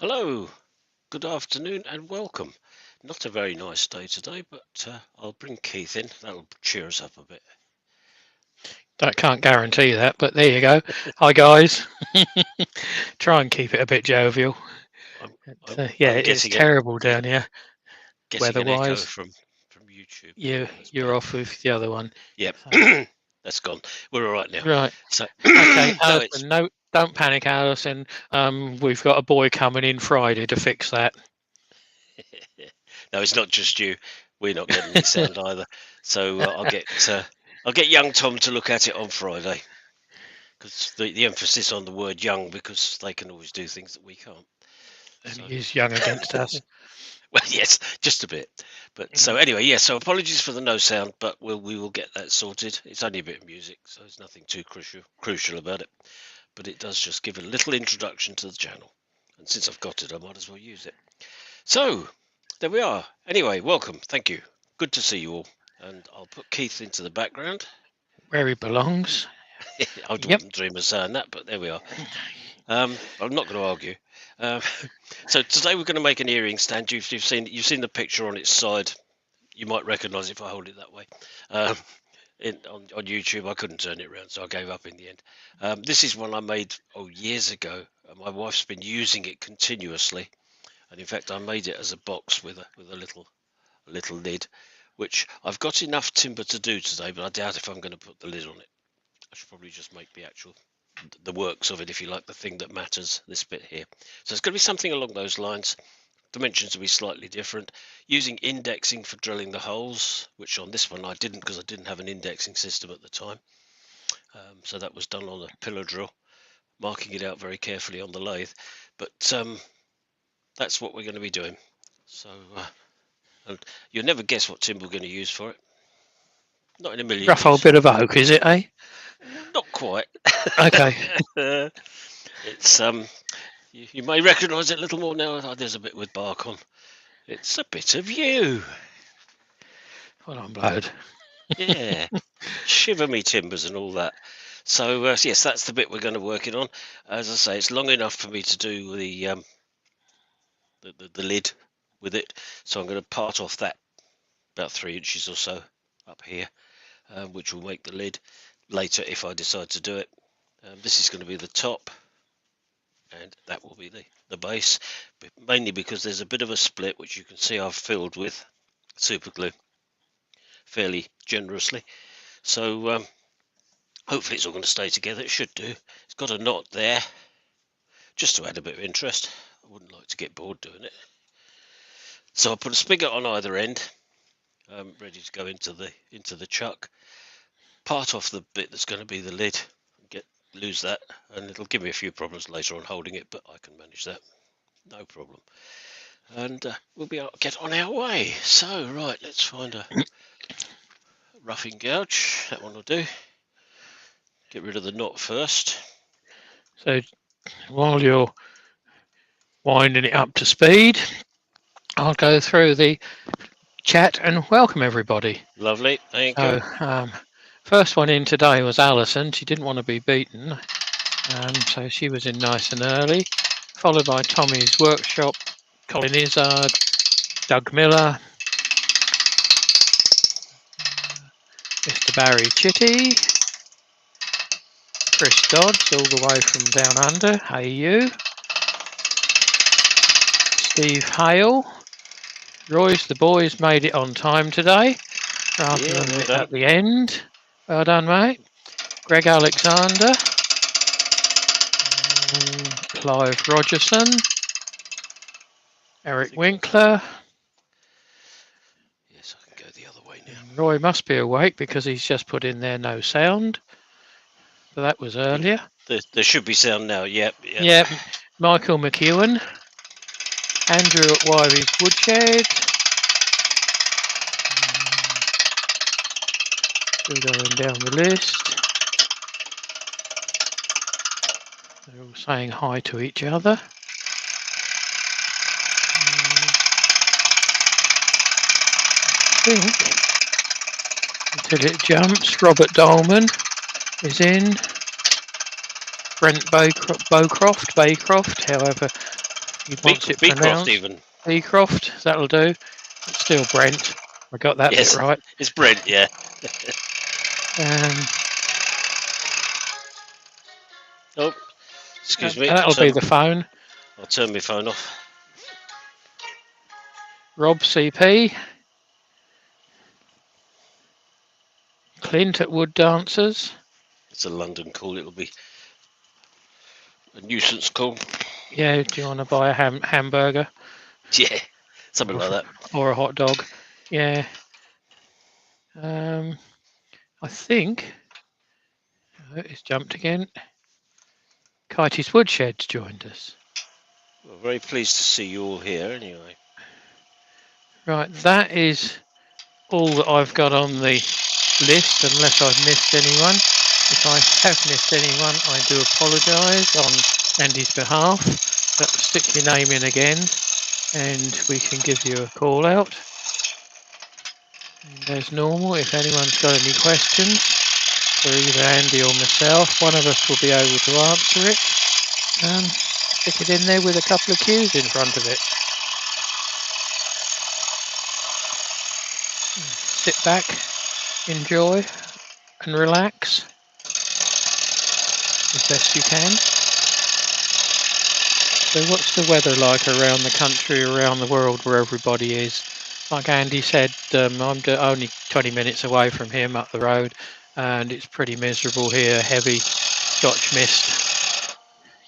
Hello, good afternoon, and welcome. Not a very nice day today, but I'll bring Keith in. That'll cheer us up a bit. I can't guarantee that, but there you go. Hi guys. Try and keep it a bit jovial. I'm, Yeah, I'm it's getting an terrible yeah, down here getting an echo weather-wise. from YouTube. You That's you're bad. off with the other one. Yep, So, that's gone. We're all right now. right. So Okay, no, it's Alison. No, don't panic, Alison. We've got a boy coming in Friday to fix that. no, it's not just you. We're not getting it sound either. So I'll get young Tom to look at it on Friday because the emphasis on the word young because they can always do things that we can't. And So. he is young against us. Well, yes, just a bit. But so anyway, yes. So apologies for the no sound, but we will get that sorted. It's only a bit of music, so there's nothing too crucial about it. But it does just give a little introduction to the channel, and since I've got it, I might as well use it. So there we are. Anyway, welcome. Thank you. Good to see you all. And I'll put Keith into the background. Where he belongs. I Yep. wouldn't dream of saying that, but there we are. I'm not going to argue. Uh, so today we're going to make an earring stand. You've seen the picture on its side. You might recognise it if I hold it that way. Um, on YouTube, I couldn't turn it around, so I gave up in the end. This is one I made years ago. My wife's been using it continuously, and in fact, I made it as a box with a little lid, which I've got enough timber to do today, but I doubt if I'm going to put the lid on it. I should probably just make the works of it, if you like, the thing that matters, this bit here. So it's going to be something along those lines. Dimensions will be slightly different. Using indexing for drilling the holes, which on this one I didn't because I didn't have an indexing system at the time. So that was done on a pillar drill, marking it out very carefully on the lathe. But that's what we're going to be doing. So and you'll never guess what timber we're going to use for it. Not in a million Rough old years. bit of oak, is it, eh? Not quite. Okay. It's you may recognise it a little more now. Oh, there's a bit with bark on. It's a bit of you. Well, I'm blowed. Yeah. Shiver me timbers and all that. So yes, that's the bit we're going to work it on. As I say, it's long enough for me to do the lid with it. So I'm going to part off that about 3 inches or so up here, which will make the lid later if I decide to do it. This is going to be the top, and that will be the base, but mainly because there's a bit of a split which you can see I've filled with super glue fairly generously. So hopefully it's all going to stay together. It should do. It's got a knot there just to add a bit of interest. I wouldn't like to get bored doing it. So I'll put a spigot on either end, ready to go into the chuck. Part off the bit that's going to be the lid, lose that, and it'll give me a few problems later on holding it, but I can manage that, no problem. And we'll get on our way. So right, let's find a roughing gouge. That one will do. Get rid of the knot first. So while you're winding it up to speed, I'll go through the chat and welcome everybody. Lovely, thank So, you. first one in today was Alison. She didn't want to be beaten, so she was in nice and early, followed by Tommy's Workshop, Colin Izzard, Doug Miller, Mr. Barry Chitty, Chris Dodds, all the way from down under. Hey you. Steve Hale. Royce, the boys made it on time today, rather than at the end. Well done, mate. Greg Alexander. Clive Rogerson. Eric Winkler. Yes, I can go the other way now. Roy must be awake because he's just put in there no sound. But that was earlier. There should be sound now. Yep. Yep. Michael McEwen. Andrew at Wyvie's Woodshed. Still going down the list. They're all saying hi to each other. I think until it jumps, Robert Dolman is in. Brent Baycroft, however He wants it Beecroft pronounced. even. Beecroft, that'll do. It's still Brent. I got that bit Yes, right. it's Brent. Yeah. Oh, excuse me. That'll be the phone. I'll turn my phone off. Rob CP. Clint at Wood Dancers. It's a London call. It'll be a nuisance call. Yeah, do you want to buy a hamburger? Yeah, something like that. Or a hot dog? Yeah. I think it's jumped again. Kitey's Woodshed's joined us. Well, very pleased to see you all here. Anyway. Right, that is all that I've got on the list, unless I've missed anyone. If I have missed anyone, I do apologise on Andy's behalf. But stick your name in again, and we can give you a call out. And as normal, if anyone's got any questions for either Andy or myself, one of us will be able to answer it. Stick it in there with a couple of cues in front of it. Sit back, enjoy, and relax as best you can. So what's the weather like around the country, around the world, where everybody is? Like Andy said, I'm only 20 minutes away from him up the road, and it's pretty miserable here, heavy Scotch mist.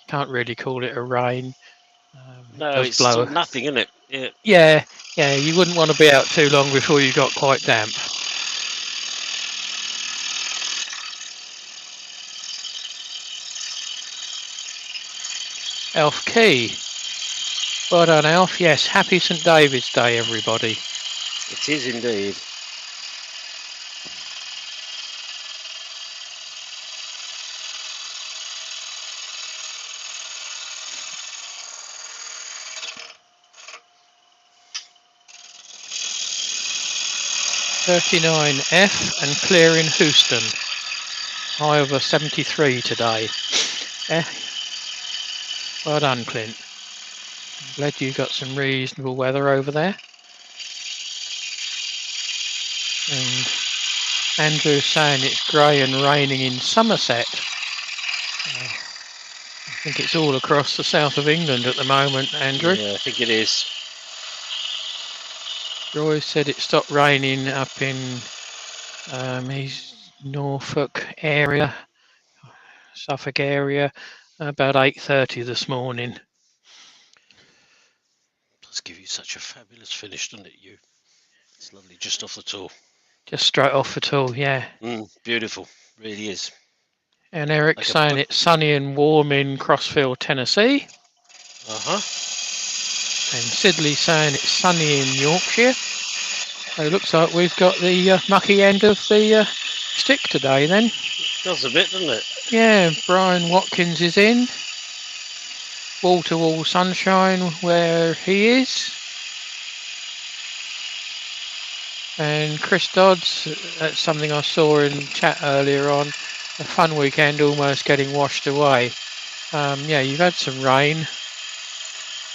Can't really call it a rain. No, It it's does blow. nothing, isn't it? Yeah. Yeah, you wouldn't want to be out too long before you got quite damp. Alf Key. Well done, Alf. Yes, happy St David's Day, everybody. It is indeed. .39F and clear in Houston. High over 73 today. Well done, Clint. I'm glad you got some reasonable weather over there. And Andrew's saying it's grey and raining in Somerset. I think it's all across the south of England at the moment, Andrew. Yeah, I think it is. Roy said it stopped raining up in his Norfolk area, Suffolk area, about 8:30 this morning. Does give you such a fabulous finish, doesn't it? It's lovely, just off the tool. Just straight off the tool, yeah. Beautiful, really is. And Eric's saying it's sunny and warm in Crossfield, Tennessee. And Sidley saying it's sunny in Yorkshire. So it looks like we've got the mucky end of the stick today then. It does a bit, doesn't it? Yeah, Brian Watkins is in. Wall-to-wall sunshine where he is. And Chris Dodds, that's something I saw in chat earlier on, a fun weekend almost getting washed away. Yeah, you've had some rain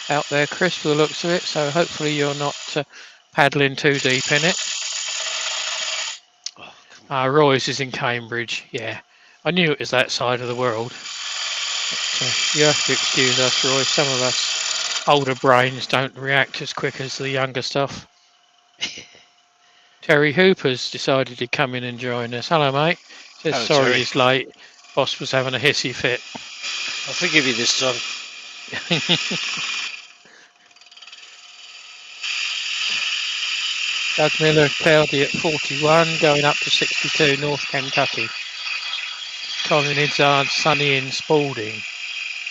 out there, Chris, for the looks of it, so hopefully you're not paddling too deep in it. Roy's is in Cambridge, yeah. I knew it was that side of the world. But, you have to excuse us, Roy. Some of us older brains don't react as quick as the younger stuff. Terry Hooper's decided to come in and join us. Hello, mate. Says sorry Terry. he's late. Boss was having a hissy fit. I'll forgive you this time. Doug Miller, cloudy at 41, going up to 62, North Kentucky. Colin Izzard, sunny in Spalding.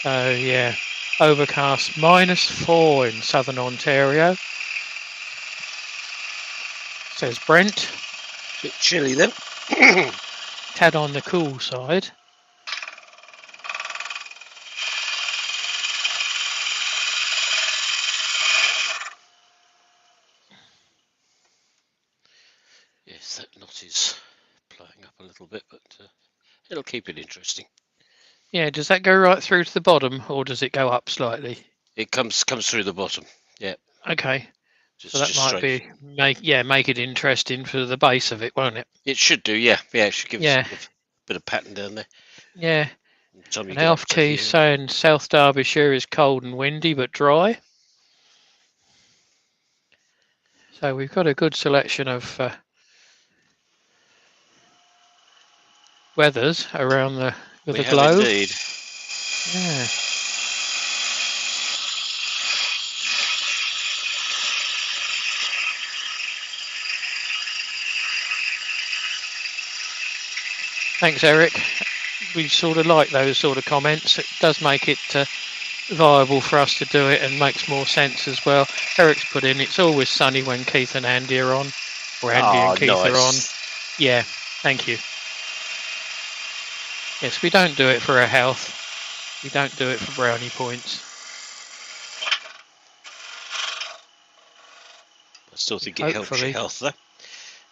So, yeah, overcast -4 in southern Ontario. Says Brent. Bit chilly then. Tad on the cool side. Yes, that knot is playing up a little bit, but it'll keep it interesting. Yeah, does that go right through to the bottom, or does it go up slightly? It comes through the bottom. Yeah. Okay. Just, So that just might straight. make it interesting for the base of it, won't it? It should do. Yeah. Yeah. It should give us Yeah. a bit of pattern down there. Yeah. By the time you And get up Alf to T's here. saying South Derbyshire is cold and windy but dry. So we've got a good selection of weathers around the We have globe. indeed. Yeah. Thanks, Eric. We sort of like those sort of comments. It does make it viable for us to do it and makes more sense as well. Eric's put in, it's always sunny when Keith and Andy are on, or Andy and Keith are on. Yeah, thank you. Yes, we don't do it for our health. We don't do it for brownie points. I still think it helps your health, though.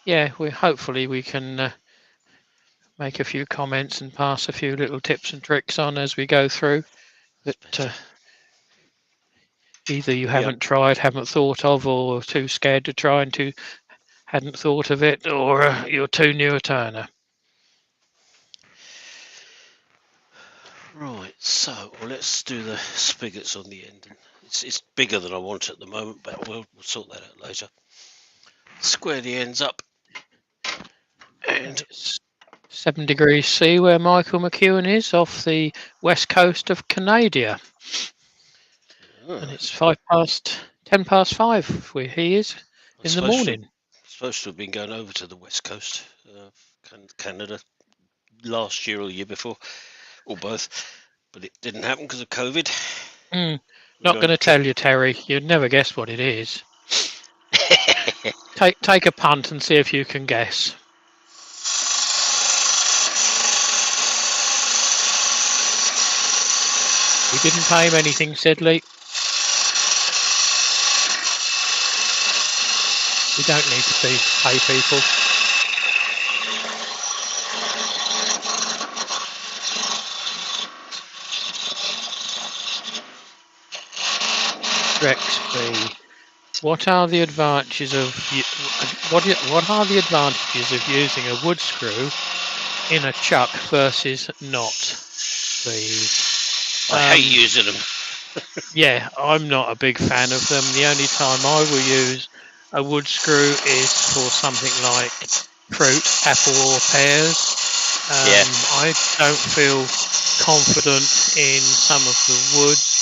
Yeah, hopefully we can make a few comments and pass a few little tips and tricks on as we go through that either you haven't tried, haven't thought of, or too scared to try and hadn't thought of it, or you're too new a turner. Right, so let's do the spigots on the end. It's bigger than I want at the moment, but we'll sort that out later. Square the ends up. And it's 7 degrees C where Michael McEwen is, off the west coast of Canada. And it's 10 past 5 where he is in the morning. Supposed to have been going over to the west coast of Canada last year or the year before, or both, but it didn't happen because of COVID. Not going to tell you, Terry. You'd never guess what it is. Take a punt and see if you can guess. We didn't pay him anything, Sidley. We don't need to pay people. Rexby, what are the advantages of using a wood screw in a chuck versus not, please? I hate using them. Yeah, I'm not a big fan of them. The only time I will use a wood screw is for something like fruit, apple or pears. I don't feel confident in some of the woods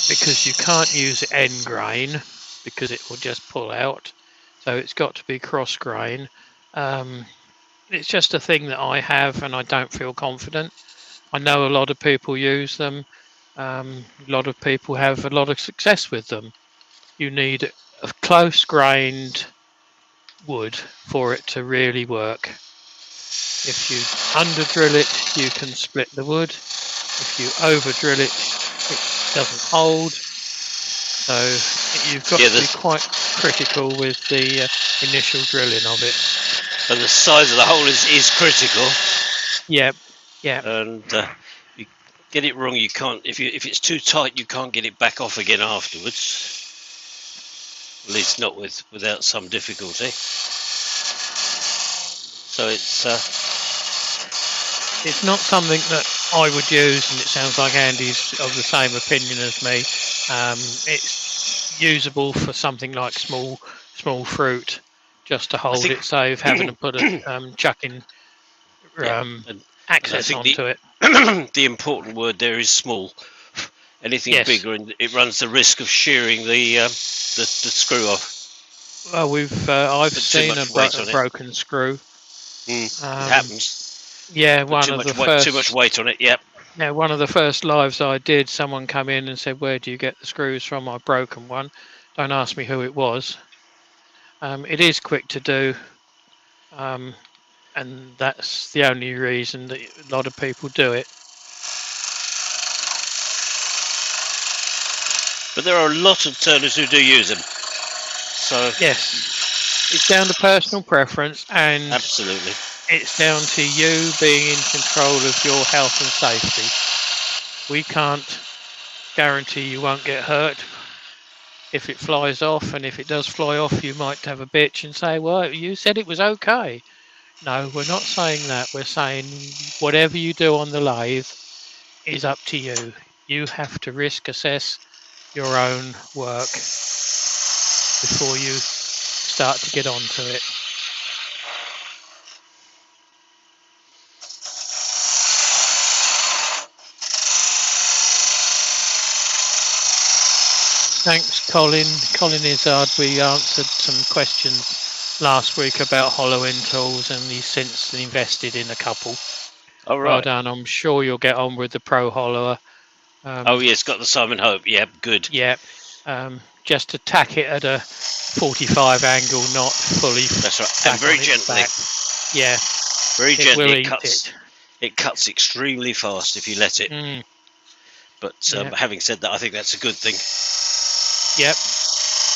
because you can't use end grain because it will just pull out. So it's got to be cross grain. It's just a thing that I have and I don't feel confident. I know a lot of people use them. A lot of people have a lot of success with them. You need a close grained wood for it to really work. If you under drill it, you can split the wood. If you over drill it, it doesn't hold. So you've got to be quite critical with the initial drilling of it. And the size of the hole is critical. Yeah. And you get it wrong, you can't. If it's too tight, you can't get it back off again afterwards. At least not without some difficulty. So it's not something that I would use, and it sounds like Andy's of the same opinion as me. It's usable for something like small fruit, just to hold it, save having to put a chucking access onto it. The important word there is small. Anything bigger, and it runs the risk of shearing the screw off. Well, I've seen a broken screw. It happens. Yeah, too much weight on it. Yep. Yeah, one of the first lives I did, someone come in and said, "Where do you get the screws from? I've broken one." Don't ask me who it was. It is quick to do, and that's the only reason that a lot of people do it. But there are a lot of turners who do use them. So yes, it's down to personal preference, and absolutely, it's down to you being in control of your health and safety. We can't guarantee you won't get hurt if it flies off, and if it does fly off, you might have a bitch and say, well, you said it was okay. No, we're not saying that. We're saying whatever you do on the lathe is up to you. You have to risk assess your own work before you start to get onto it. Thanks, Colin. Colin Izzard, we answered some questions last week about hollowing tools, and he's since invested in a couple. All Well right. done. I'm sure you'll get on with the Pro Hollower. Oh yeah, it's got the Simon Hope. Yeah, good. Yeah. Just attack it at a 45 angle, not fully. That's right. back And very on its gently. back. Yeah. Very It gently. will It eat cuts. it. It cuts extremely fast if you let it. Mm, But yeah. having said that, I think that's a good thing. Yep.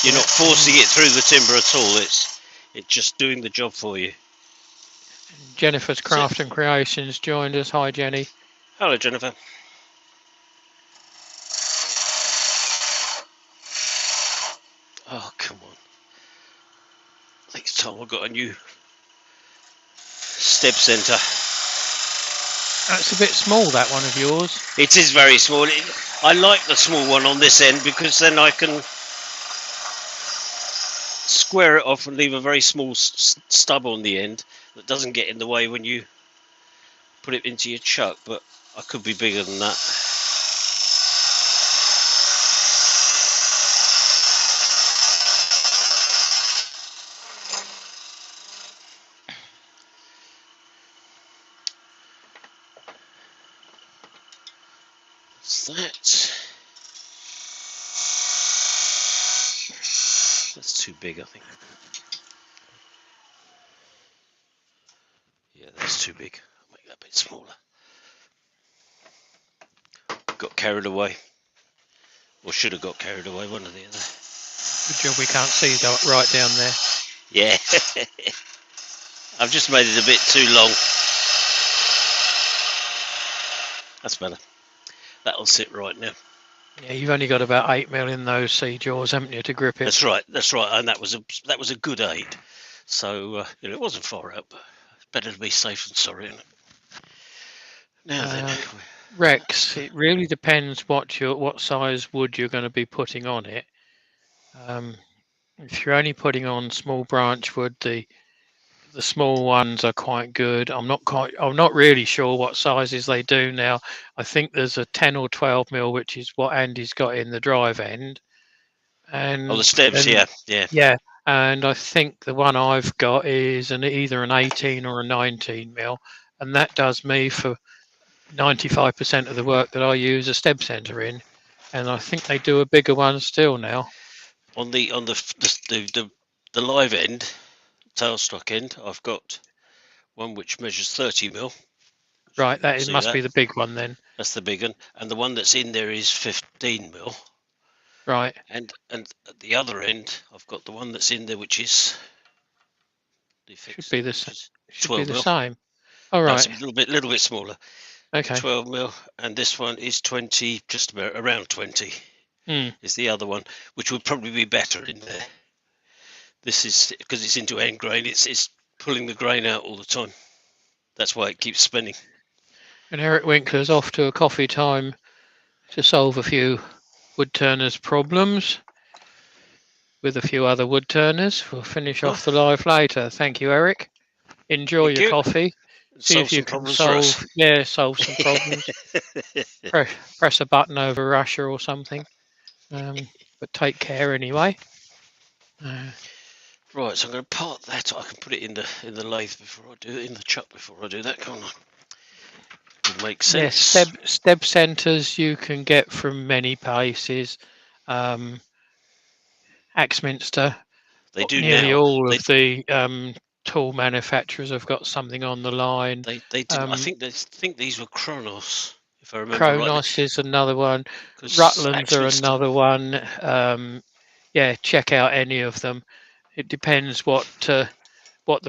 You're not forcing it through the timber at all. It's just doing the job for you. Jennifer's Craft and Creations joined us. Hi, Jenny. Hello, Jennifer. Oh, come on. Next time I've got a new step centre. That's a bit small, that one of yours. It is very small. I like the small one on this end because then I can square it off and leave a very small stub on the end that doesn't get in the way when you put it into your chuck, but I could be bigger than that. That's too big, I think. Yeah, that's too big. I'll make that a bit smaller. Got carried away. Or should have got carried away, one or the other. Good job we can't see that right down there. Yeah. I've just made it a bit too long. That's better. That'll sit right now. Yeah, you've only got about 8mm in those C jaws, haven't you, to grip it? That's right. And that was a good 8. So it wasn't far out, but it's better to be safe than sorry. Isn't it? Now then, Rex, it really depends what size wood you're going to be putting on it. If you're only putting on small branch wood, the small ones are quite good. I'm not really sure what sizes they do now. I think there's a 10 or 12mm, which is what Andy's got in the drive end. And the steps, yeah. Yeah, and I think the one I've got is either an 18 or a 19mm, and that does me for 95% of the work that I use a steb centre in. And I think they do a bigger one still now. On the live end, tailstock end, I've got one which measures 30mm. Right, that must be the big one then. That's the big one, and the one that's in there is 15mm. Right. And at the other end, I've got the one that's in there, which is should be the same. All right. No, it's a little bit smaller. Okay. 12mm, and this one is 20, just about around 20. Is the other one, which would probably be better in there. This is because it's into end grain. It's pulling the grain out all the time. That's why it keeps spinning. And Eric Winkler's off to a coffee time to solve a few wood turners problems with a few other wood turners. We'll finish off the live later. Thank you, Eric. Enjoy your coffee. See if you can solve some problems. Press a button over Russia or something. But take care anyway. Right, so I'm going to part that. I can put it in the lathe before I do it, in the chuck before I do that, can't I? Would make sense. Yes, steb centres you can get from many places. Axminster. They do nearly now. All of the tool manufacturers have got something on the line. They did. I think these were Kronos, if I remember Kronos right. is another one. Rutlands are another one. Yeah, check out any of them. It depends what the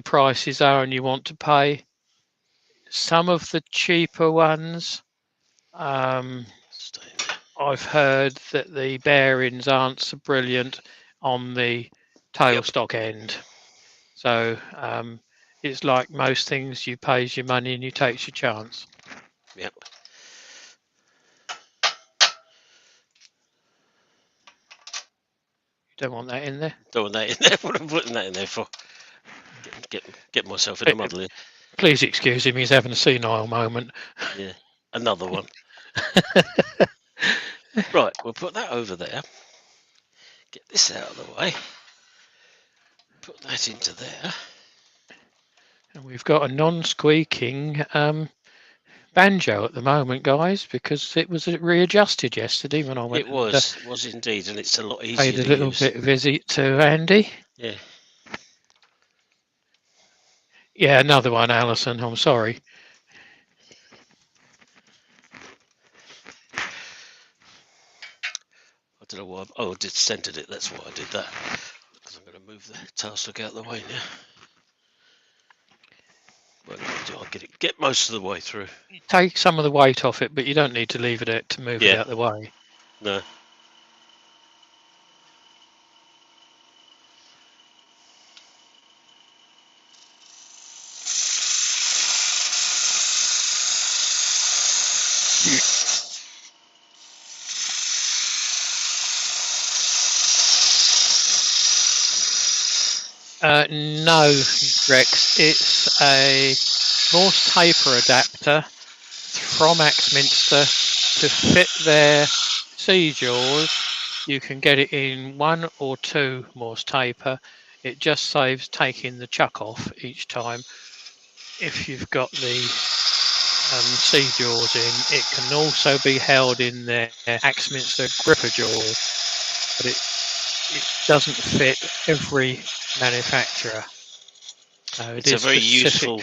prices are and you want to pay. Some of the cheaper ones I've heard that the bearings aren't so brilliant on the Yep. tailstock end. So it's like most things, you pays your money and you takes your chance. Yep. You don't want that in there. Don't want that in there. What am I putting that in there for? Get myself in a muddle here. Please excuse him, he's having a senile moment. Yeah. Another one. Right, we'll put that over there. Get this out of the way. Put that into there. And we've got a non-squeaking banjo at the moment, guys, because it was readjusted yesterday when I went. It was indeed, and it's a lot easier Paid a to little use. bit visit to Andy. Yeah. Yeah, another one, Alison. I'm sorry. I don't know why. Oh, I just centered it. That's why I did that. Because I'm going to move the tailstock out of the way now. Well, I'll get most of the way through. Take some of the weight off it, but you don't need to leave it out to move it out of the way. No. No, Rex, it's a Morse taper adapter from Axminster to fit their sea jaws. You can get it in 1 or 2 Morse taper. It just saves taking the chuck off each time. If you've got the sea jaws in, it can also be held in their Axminster gripper jaw, but it doesn't fit every manufacturer. So It's a very useful.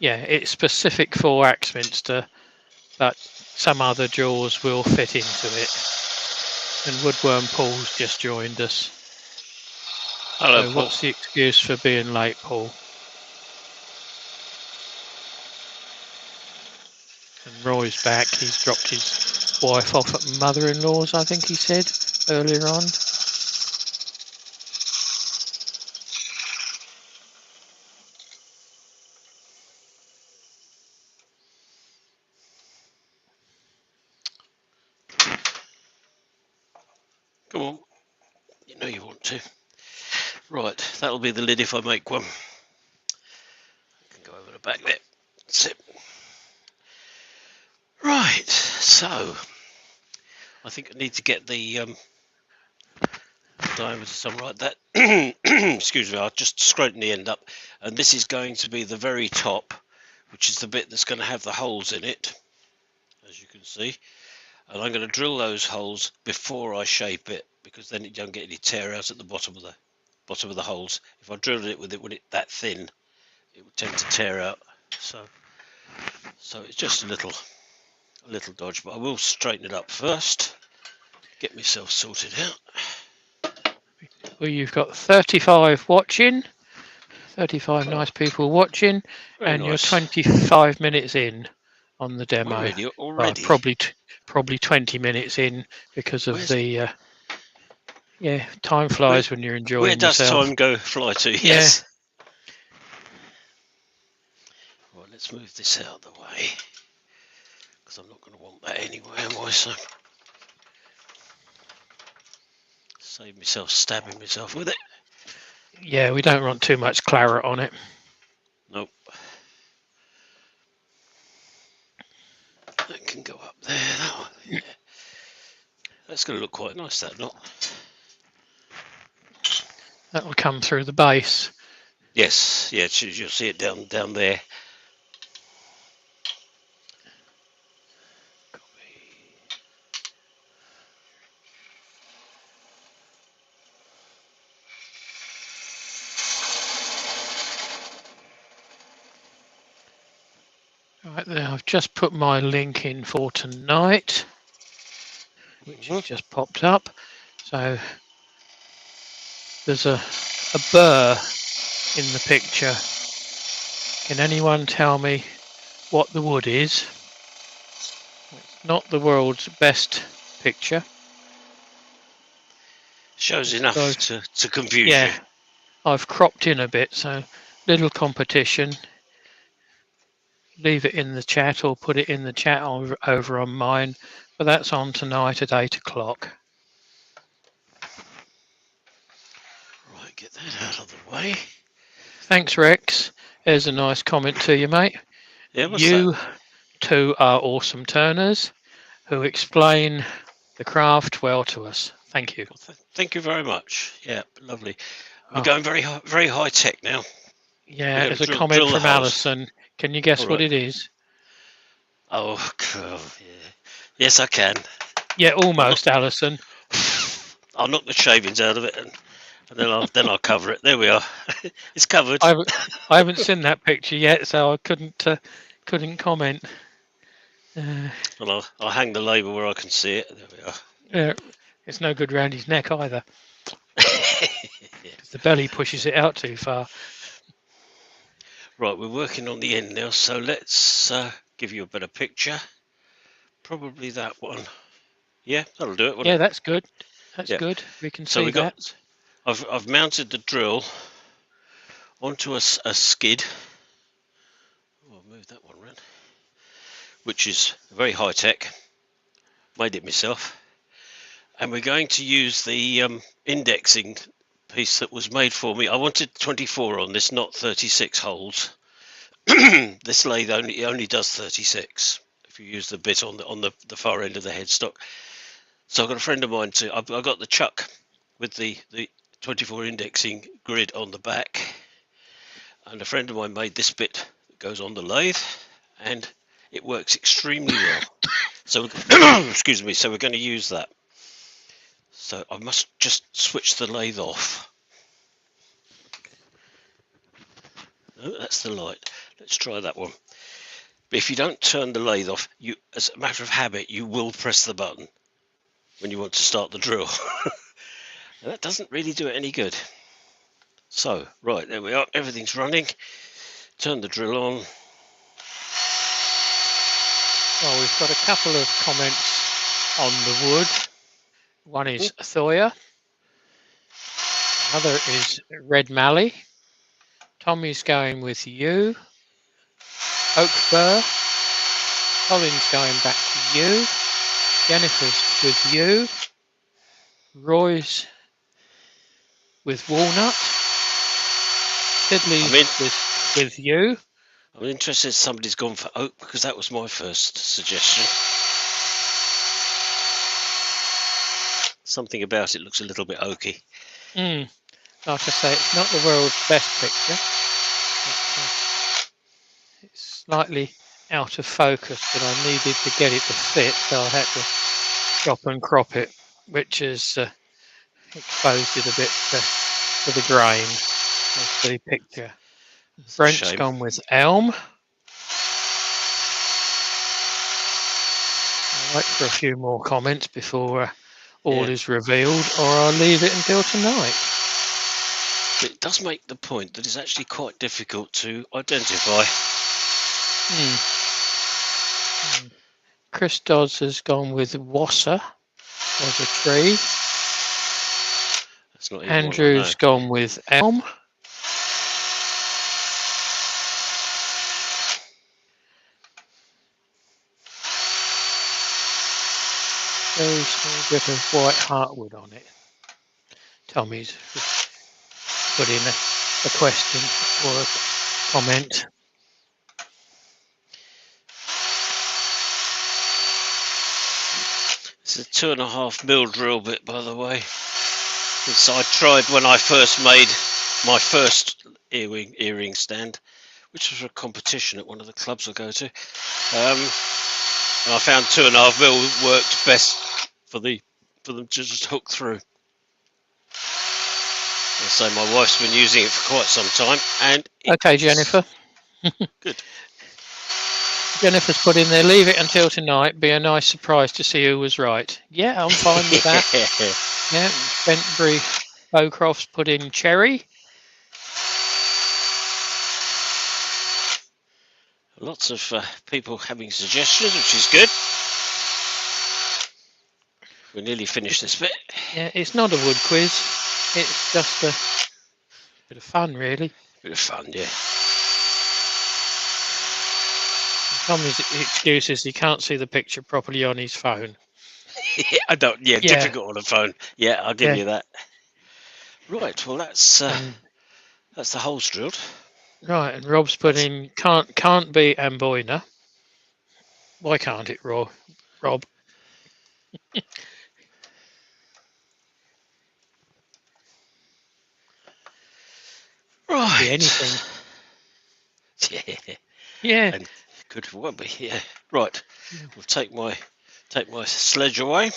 Yeah, it's specific for Axminster, but some other jaws will fit into it. And Woodworm Paul's just joined us. Hello, So Paul. what's the excuse for being late, Paul? And Roy's back. He's dropped his wife off at mother-in-law's, I think he said earlier on. Come on. You know you want to. Right, that'll be the lid if I make one. I can go over the back there. That's it. Right, so I think I need to get the diameter something like that. Excuse me, I'll just scrotum the end up, and this is going to be the very top, which is the bit that's going to have the holes in it, as you can see. And I'm going to drill those holes before I shape it, because then it don't get any tear out at the bottom of the holes. If I drilled it with it that thin, it would tend to tear out. So it's just a little dodge, but I will straighten it up first. Get myself sorted out. Well, you've got 35 watching, 35 nice people watching, Very and nice. you're 25 minutes in on the demo. Already. Well, probably 20 minutes in because of the time flies when you're enjoying yourself. Where does time go fly to? Yes. Right, let's move this out of the way, because I'm not going to want that anyway, am I? So save myself stabbing myself with it. Yeah, we don't want too much claret on it. Nope. That can go up there. That one. Yeah. That's going to look quite nice, that not? That'll come through the base. Yes, yeah, you'll see it down there. Right there, I've just put my link in for tonight, which has just popped up. So there's a burr in the picture. Can anyone tell me what the wood is? It's not the world's best picture. Shows enough to confuse you. Yeah, I've cropped in a bit, so little competition. Leave it in the chat or put it in the chat over on mine, but that's on tonight at 8 o'clock. Right, get that out of the way. Thanks, Rex. There's a nice comment to you, mate. Yeah, what's You that? two are awesome turners who explain the craft well to us. Thank you. Well, thank you very much. Yeah, lovely. We're Oh, going very high tech now. We're yeah, going there's to a drill comment drill the from holes. Alison. Can you guess All what right. it is? Oh, God, yeah. Yes, I can. Yeah, almost, Alison. I'll knock the shavings out of it, and then I'll cover it. There we are. It's covered. I haven't seen that picture yet, so I couldn't comment. Well, I'll hang the label where I can see it. There we are. It's no good round his neck either, because the belly pushes it out too far. Right, we're working on the end now, so let's give you a better picture. Probably that one. Yeah, that'll do it, won't Yeah, it? that's good. That's Yeah. good. We can So see we that. got. I've mounted the drill onto a skid. Oh, I'll move that one around. Which is very high tech. Made it myself. And we're going to use the indexing piece that was made for me. I wanted 24 on this, not 36 holes. This lathe only does 36 if you use the bit on the far end of the headstock. So I've got a friend of mine I've got the chuck with the 24 indexing grid on the back, and a friend of mine made this bit that goes on the lathe, and it works extremely well. So excuse me. So we're going to use that. So I must just switch the lathe off. No, that's the light. Let's try that one. But if you don't turn the lathe off, you, as a matter of habit, you will press the button when you want to start the drill. And that doesn't really do it any good. So, right, there we are. Everything's running. Turn the drill on. Well, we've got a couple of comments on the wood. One is Thoya. Another is Red Mally. Tommy's going with you. Oak Burr. Colin's going back to you. Jennifer's with you. Roy's with Walnut. Tiddly's with you. I'm interested if somebody's gone for oak, because that was my first suggestion. Something about it looks a little bit oaky. Like I say, it's not the world's best picture. It's slightly out of focus, but I needed to get it to fit, so I had to chop and crop it, which has exposed it a bit to the grain of the picture. Brent's gone with elm. I'll wait for a few more comments before all is revealed, or I'll leave it until tonight. But it does make the point that it's actually quite difficult to identify. Chris Dodds has gone with Wassa as a tree. That's not even Andrew's gone with elm. Very small bit of white heartwood on it. Tommy's put in a question or a comment. It's a 2.5mm drill bit, by the way. So I tried when I first made my first earring stand, which was a competition at one of the clubs I go to. And I found 2.5mm worked best for them to just hook through. So my wife's been using it for quite some time, and okay, Jennifer. Good. Jennifer's put in there, leave it until tonight. Be a nice surprise to see who was right. Yeah, I'm fine with that. Yeah, Bentbury Bowcroft's put in cherry. Lots of people having suggestions, which is good. We nearly finished this bit. Yeah, it's not a wood quiz. It's just a bit of fun, really. Bit of fun, yeah. Tommy's excuse is he can't see the picture properly on his phone. I don't. Yeah, Yeah. difficult on the phone. Yeah, I'll give Yeah. you that. Right. Well, that's And the holes drilled. right, and Rob's put That's in can't be Amboina. Why can't it, Rob? right. Be anything. Yeah. Yeah. And good for won't be. Yeah. Right. We'll take my sledge away.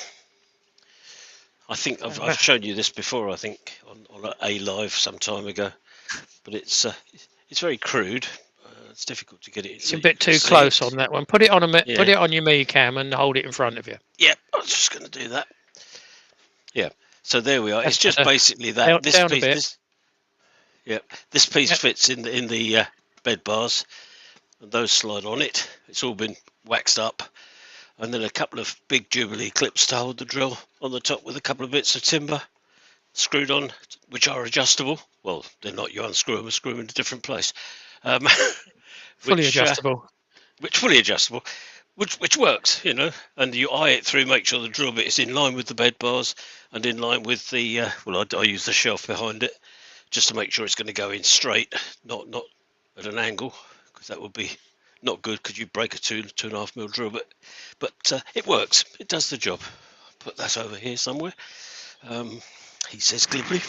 I think I've shown you this before. I think on a live some time ago, but it's very crude. It's difficult to get it. So You're a bit you can too see close it. on that one. Put it on Yeah. put it on your me cam and hold it in front of you. Yeah, I was just going to do that. Yeah. So there we are. That's it's just better. basically that this Down a piece. bit. This piece Yep. fits in the bed bars, and those slide on it. It's all been waxed up, and then a couple of big Jubilee clips to hold the drill on the top with a couple of bits of timber screwed on, which are adjustable. Well, they're not. You unscrew them and screw them in a different place. Fully adjustable. Which fully adjustable, which works, and you eye it through, make sure the drill bit is in line with the bed bars and in line with the I use the shelf behind it just to make sure it's going to go in straight, not at an angle, because that would be not good because you break a 2.5 mil drill bit. But it works. It does the job. Put that over here somewhere. He says glibly,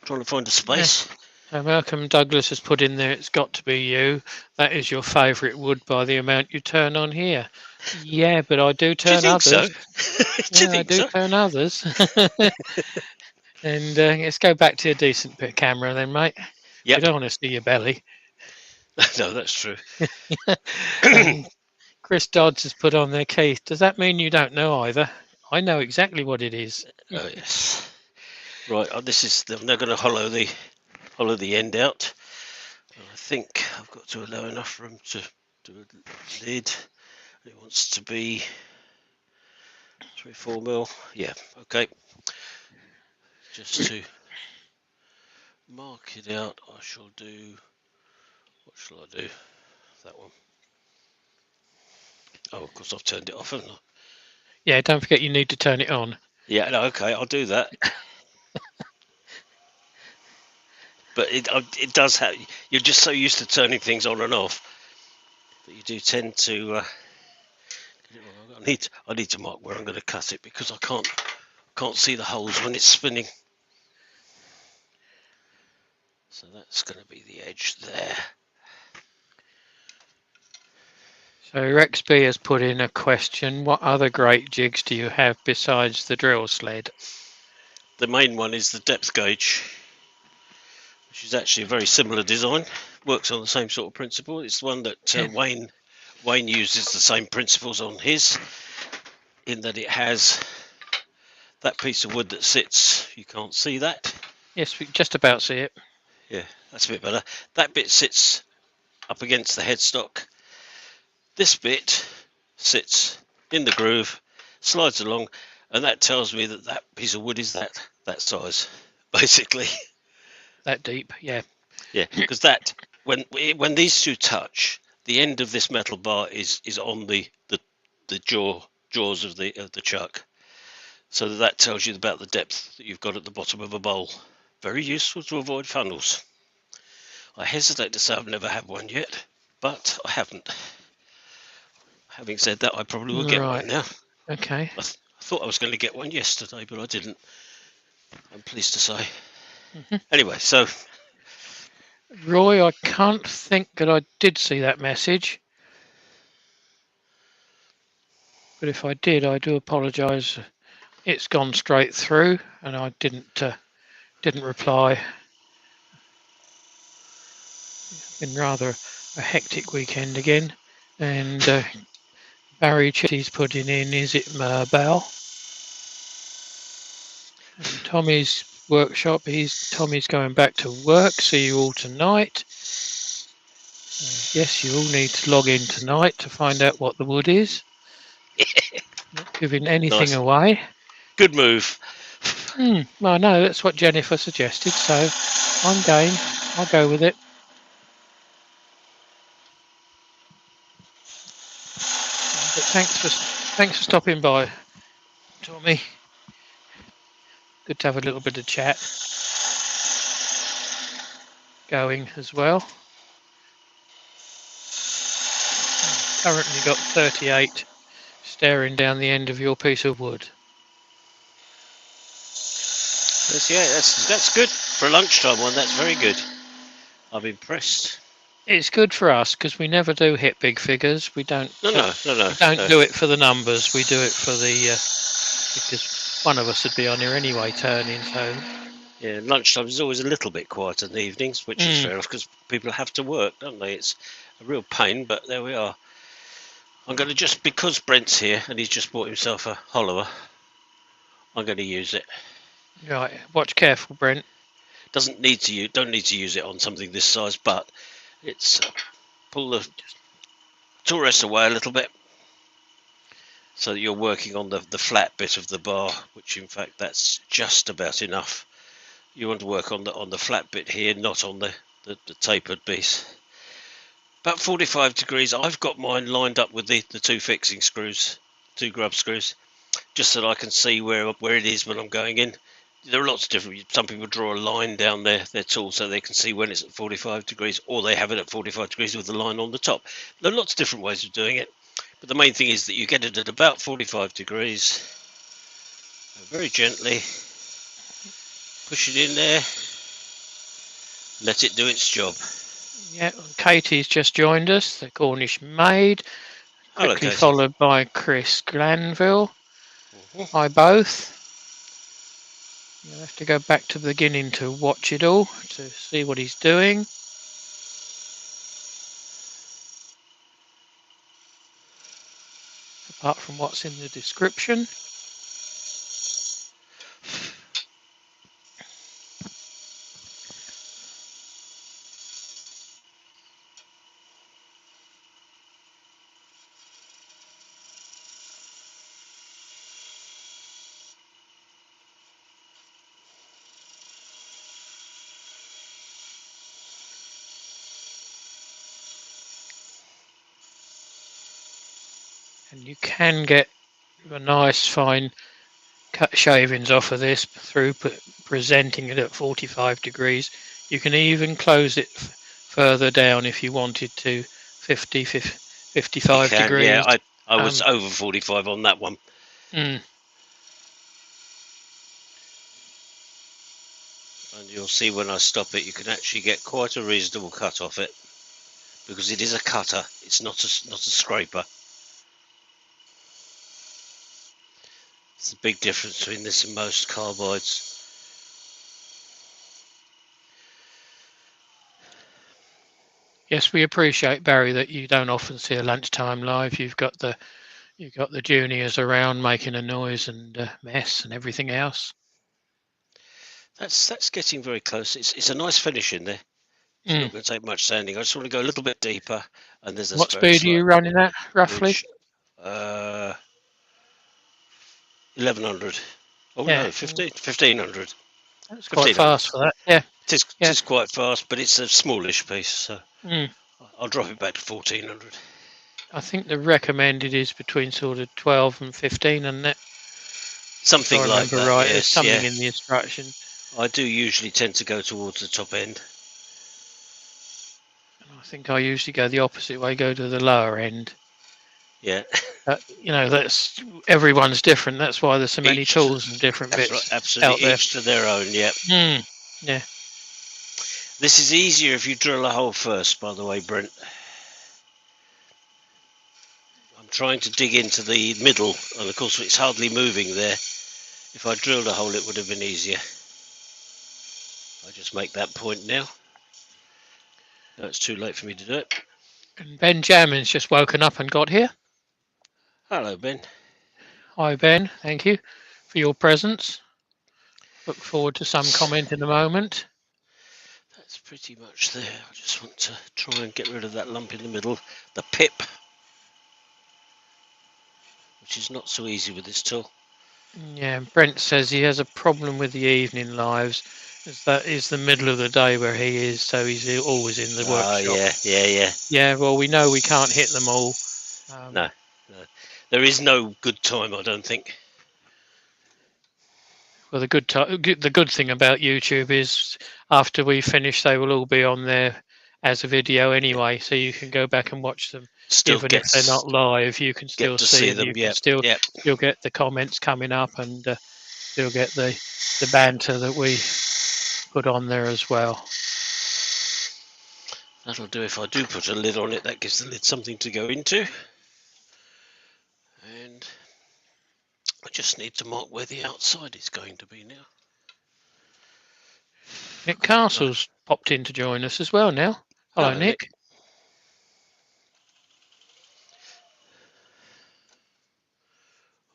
trying to find a space. So Malcolm Douglas has put in there, it's got to be you. That is your favourite wood by the amount you turn on here. Yeah, but I do turn Do you think others. so? I do turn others. And let's go back to a decent bit of camera then, mate. Yep. We don't want to see your belly. No, that's true. And Chris Dodds has put on there, Keith, does that mean you don't know either? I know exactly what it is. Oh yes. Right. This is. They're going to hollow the end out. I think I've got to allow enough room to do a lid. It wants to be 3-4 mil. Yeah. Okay. Just to mark it out, I shall do. What shall I do? That one. Oh, of course I've turned it off, haven't I? Yeah, don't forget you need to turn it on. Yeah. No. Okay. I'll do that. But it does have. You're just so used to turning things on and off that you do tend to. I need to mark where I'm going to cut it because I can't see the holes when it's spinning. So that's going to be the edge there. So Rex B has put in a question. What other great jigs do you have besides the drill sled? The main one is the depth gauge, which is actually a very similar design. Works on the same sort of principle. It's the one that Wayne uses the same principles on his, in that it has that piece of wood that sits. You can't see that. Yes, we can just about see it. Yeah, that's a bit better. That bit sits up against the headstock. This bit sits in the groove, slides along, and that tells me that that piece of wood is that size, basically. That deep, yeah. Yeah, because that when these two touch, the end of this metal bar is on the jaws of the chuck, so that tells you about the depth that you've got at the bottom of a bowl. Very useful to avoid funnels. I hesitate to say I've never had one yet, but I haven't. Having said that, I probably will get one now. Okay. I thought I was going to get one yesterday, but I didn't. I'm pleased to say. Anyway, so Roy, I can't think that I did see that message. But if I did, I do apologise. It's gone straight through and I didn't reply. It's been rather a hectic weekend again. And Barry Chitty's putting in, is it Bell? And Tommy's workshop, Tommy's going back to work. See you all tonight. Yes, you all need to log in tonight to find out what the wood is. Not giving anything nice. away. Good move. Well, no, that's what Jennifer suggested, so I'm game. I'll go with it. But thanks for stopping by, Tommy. Good to have a little bit of chat going as well. Currently got 38 staring down the end of your piece of wood. That's good for a lunchtime one. That's very good. I'm impressed. It's good for us because we never do hit big figures. We don't. No. We don't do it for the numbers. We do it for the because one of us would be on here anyway turning. So yeah, lunchtime is always a little bit quieter in the evenings, which is fair enough because people have to work, don't they? It's a real pain, but there we are. I'm going to because Brent's here and he's just bought himself a Hollower, I'm going to use it. Right, watch careful, Brent. Don't need to use it on something this size, but it's pull the tool rest away a little bit so that you're working on the flat bit of the bar, which in fact that's just about enough. You want to work on the flat bit here, not on the tapered piece. About 45 degrees. I've got mine lined up with the two fixing screws, two grub screws, just so that I can see where it is when I'm going in. There are lots of different. Some people draw a line down their tool so they can see when it's at 45 degrees, or they have it at 45 degrees with the line on the top. There are lots of different ways of doing it, but the main thing is that you get it at about 45 degrees. Very gently push it in there. Let it do its job. Yeah, Katie's just joined us, the Cornish maid, quickly Hello, followed by Chris Glanville. Hi both. You'll have to go back to the beginning to watch it all, to see what he's doing. Apart from what's in the description. And you can get a nice fine cut shavings off of this through presenting it at 45 degrees. You can even close it further down if you wanted to 55 degrees. Yeah, I was over 45 on that one. And you'll see when I stop it, you can actually get quite a reasonable cut off it, because it is a cutter. It's not a scraper. It's the big difference between this and most carbides. Yes, we appreciate, Barry, that you don't often see a lunchtime live. You've got the juniors around making a noise and mess and everything else. That's getting very close. It's a nice finish in there. It's not going to take much sanding. I just want to go a little bit deeper. And there's what speed are you running at roughly? 1100. Oh yeah. No, 1500. That's quite fast for that. Yeah, it is quite fast, but it's a smallish piece, so I'll drop it back to 1400. I think the recommended is between sort of 12 and 15, and that something like that. Right, yes, there's something in the instruction. I do usually tend to go towards the top end. I think I usually go the opposite way, go to the lower end. Yeah. That's everyone's different. That's why there's so many tools and different bits. Right, absolutely, out there. each to their own. Yeah. Yeah. This is easier if you drill a hole first, by the way, Brent. I'm trying to dig into the middle, and of course it's hardly moving there. If I drilled a hole, it would have been easier. I just make that point now. No, it's too late for me to do it. And Ben Jammin's just woken up and got here. Hello, Ben. Hi, Ben. Thank you for your presence. Look forward to some comment in a moment. That's pretty much there. I just want to try and get rid of that lump in the middle, the pip, which is not so easy with this tool. Yeah, Brent says he has a problem with the evening lives, as that is the middle of the day where he is, so he's always in the Oh, workshop. yeah. Yeah, well, we know we can't hit them all. No. There is no good time, I don't think. Well, the good thing about YouTube is after we finish, they will all be on there as a video anyway, so you can go back and watch them. Still Even if they're not live, you can still to see see them. them. You can Yep. still Yep. get the comments coming up, and still get the banter that we put on there as well. That'll do. If I do put a lid on it, that gives the lid something to go into. And I just need to mark where the outside is going to be now. Nick Castle's popped in to join us as well now. Hello, Nick.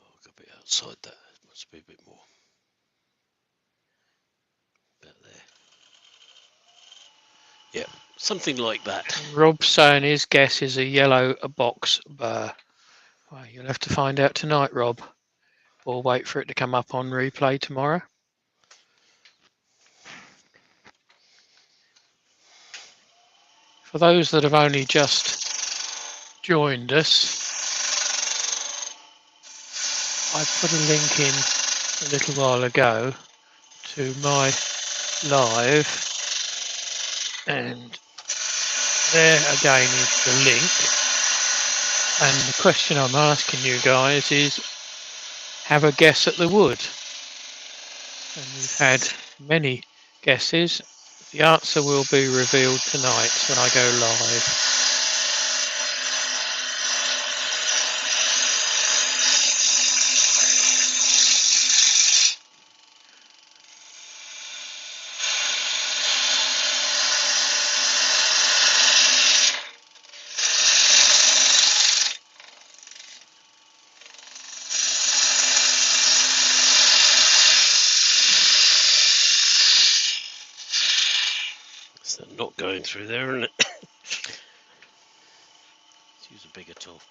Oh, got a bit outside that. Must be a bit more. About there. Yeah, something like that. Rob's saying his guess is a yellow box burr. Well, you'll have to find out tonight, Rob, or wait for it to come up on replay tomorrow. For those that have only just joined us, I put a link in a little while ago to my live, and there again is the link. And the question I'm asking you guys is, have a guess at the wood. And we've had many guesses. The answer will be revealed tonight when I go live. It's not going through there, isn't it? Let's use a bigger tool.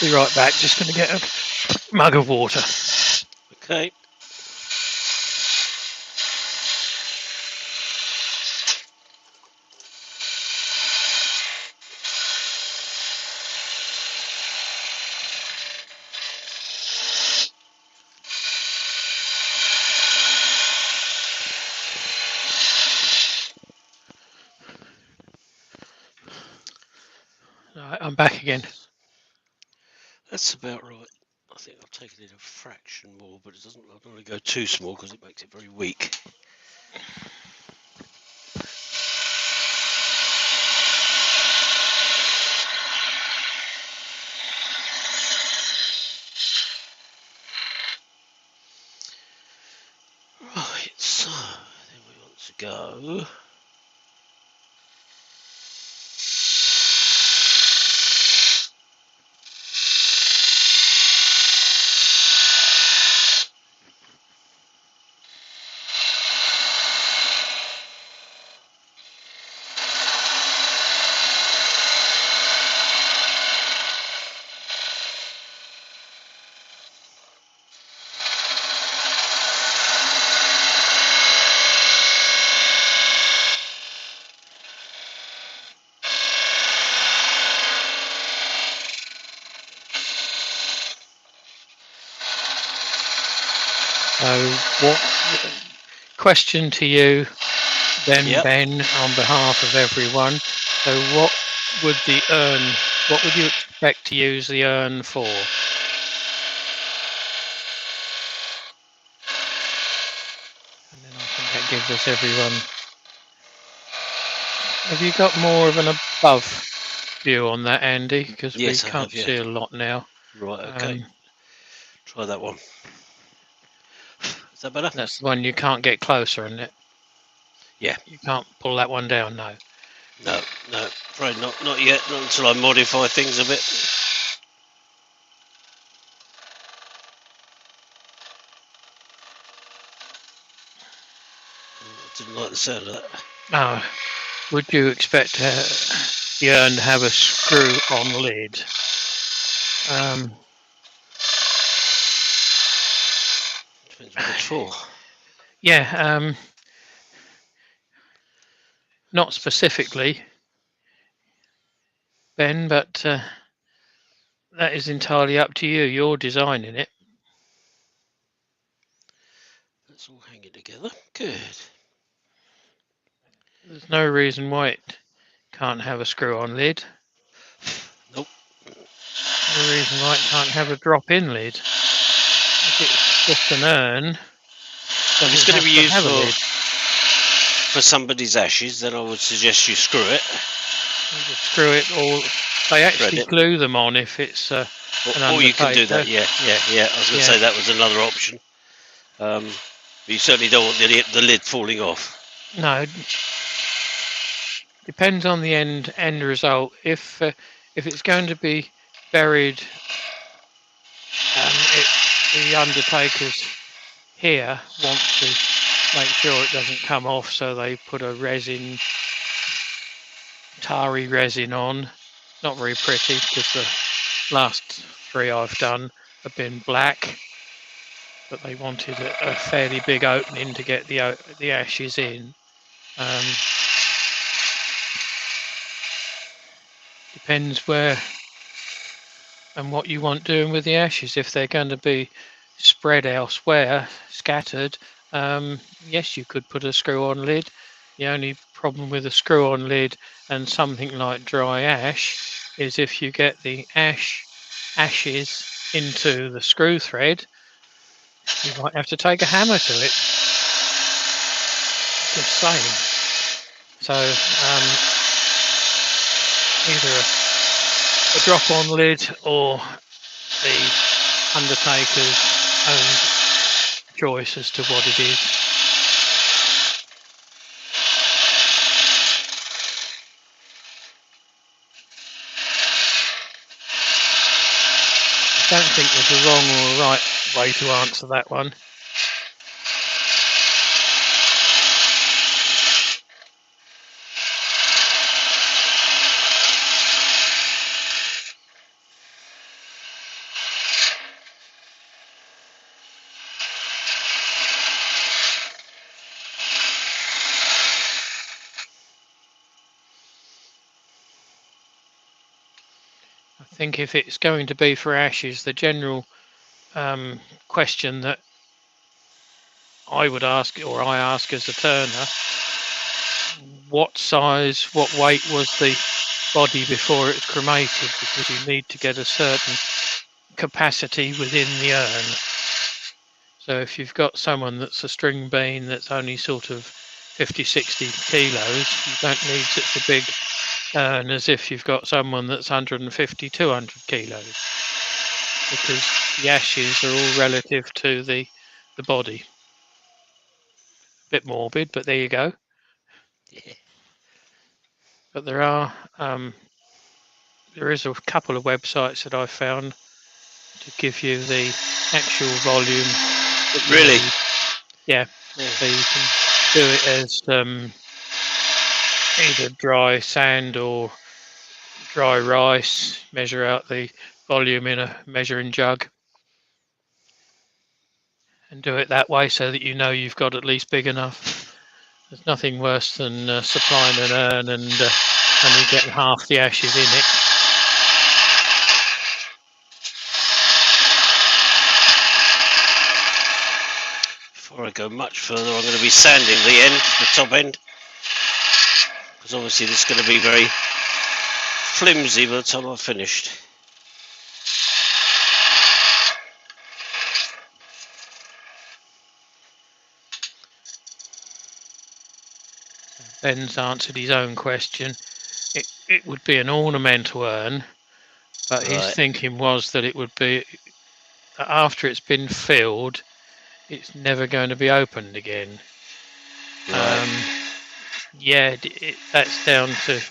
Be right back, just going to get a mug of water. Okay. Right, I'm back again. That's about right. I think I've taken it a fraction more, but it doesn't. I don't want to go too small because it makes it very weak. Right, so then we want to go. So, what question to you, then Yep. Ben, on behalf of everyone? So, what would the urn? What would you expect to use the urn for? And then I think that gives us everyone. Have you got more of an above view on that, Andy? Because Yes, we I can't have, yeah. see a lot now. Right, okay. Try that one. Is that better? That's the one you can't get closer, isn't it? Yeah. You can't pull that one down, no. No, afraid not yet. Not until I modify things a bit. I didn't like the sound of that. Oh, would you expect the urn to have a screw-on lid? Depends what it's for. Yeah, not specifically, Ben, but that is entirely up to you. You're designing it. That's all hanging together. Good. There's no reason why it can't have a screw-on lid. Nope. No reason why it can't have a drop-in lid. If it's just an urn, If it's going to be used for somebody's ashes, then I would suggest you screw it. You just screw it, or they actually glue them on if it's an undertaker. Or you can do that, yeah. I was going to say that was another option. But you certainly don't want the lid falling off. No. Depends on the end result. If it's going to be buried, the undertakers here want to make sure it doesn't come off, so they put a tarry resin on. Not very pretty, because the last 3 I've done have been black, but they wanted a fairly big opening to get the ashes in. Depends where and what you want doing with the ashes. If they're going to be spread elsewhere, scattered, yes, you could put a screw-on lid. The only problem with a screw-on lid and something like dry ash is if you get the ashes into the screw thread, you might have to take a hammer to it. Just saying. So either a drop-on lid or the undertaker's own choice as to what it is. I don't think there's a wrong or a right way to answer that one. I think if it's going to be for ashes, the general question that I would ask, or I ask as a turner, what size, what weight was the body before it's cremated? Because you need to get a certain capacity within the urn. So if you've got someone that's a string bean that's only sort of 50-60 kilos, you don't need such a big urn as if you've got someone that's 150-200 kilos, because the ashes are all relative to the body. Bit morbid, but there you go. Yeah. But there is a couple of websites that I've found to give you the actual volume. Really? Need. Yeah. So you can do it as either dry sand or dry rice. Measure out the volume in a measuring jug and do it that way, so that you know you've got at least big enough. There's nothing worse than supplying an urn and only getting half the ashes in it. Before I go much further, I'm going to be sanding the top end, because obviously this is going to be very flimsy by the time I've finished. Ben's answered his own question. It would be an ornamental urn, but his thinking was that it would be, after it's been filled, it's never going to be opened again. Right. Yeah, that's down to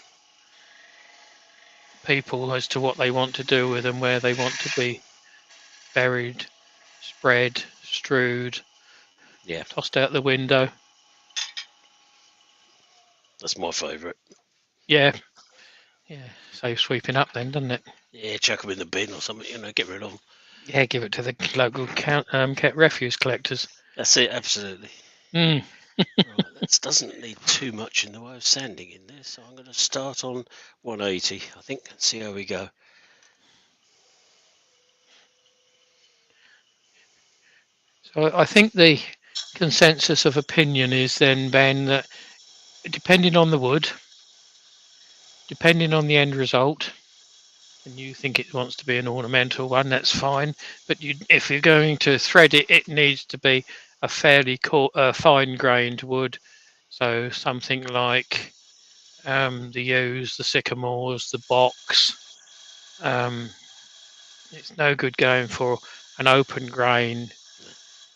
people as to what they want to do with them, where they want to be buried, spread, strewed, Yeah, tossed out the window. that's my favourite. Yeah, yeah. Saves sweeping up then, doesn't it? Yeah, chuck them in the bin or something. Get rid of them. Yeah, give it to the local refuse collectors. That's it. Absolutely. Mm. Right, that doesn't need too much in the way of sanding in there, so I'm going to start on 180, I think, and see how we go. So I think the consensus of opinion is then, Ben, that depending on the wood, depending on the end result, and you think it wants to be an ornamental one, that's fine. But if you're going to thread it, it needs to be a fairly fine-grained wood. So something like the yews, the sycamores, the box. Um, it's no good going for an open grain.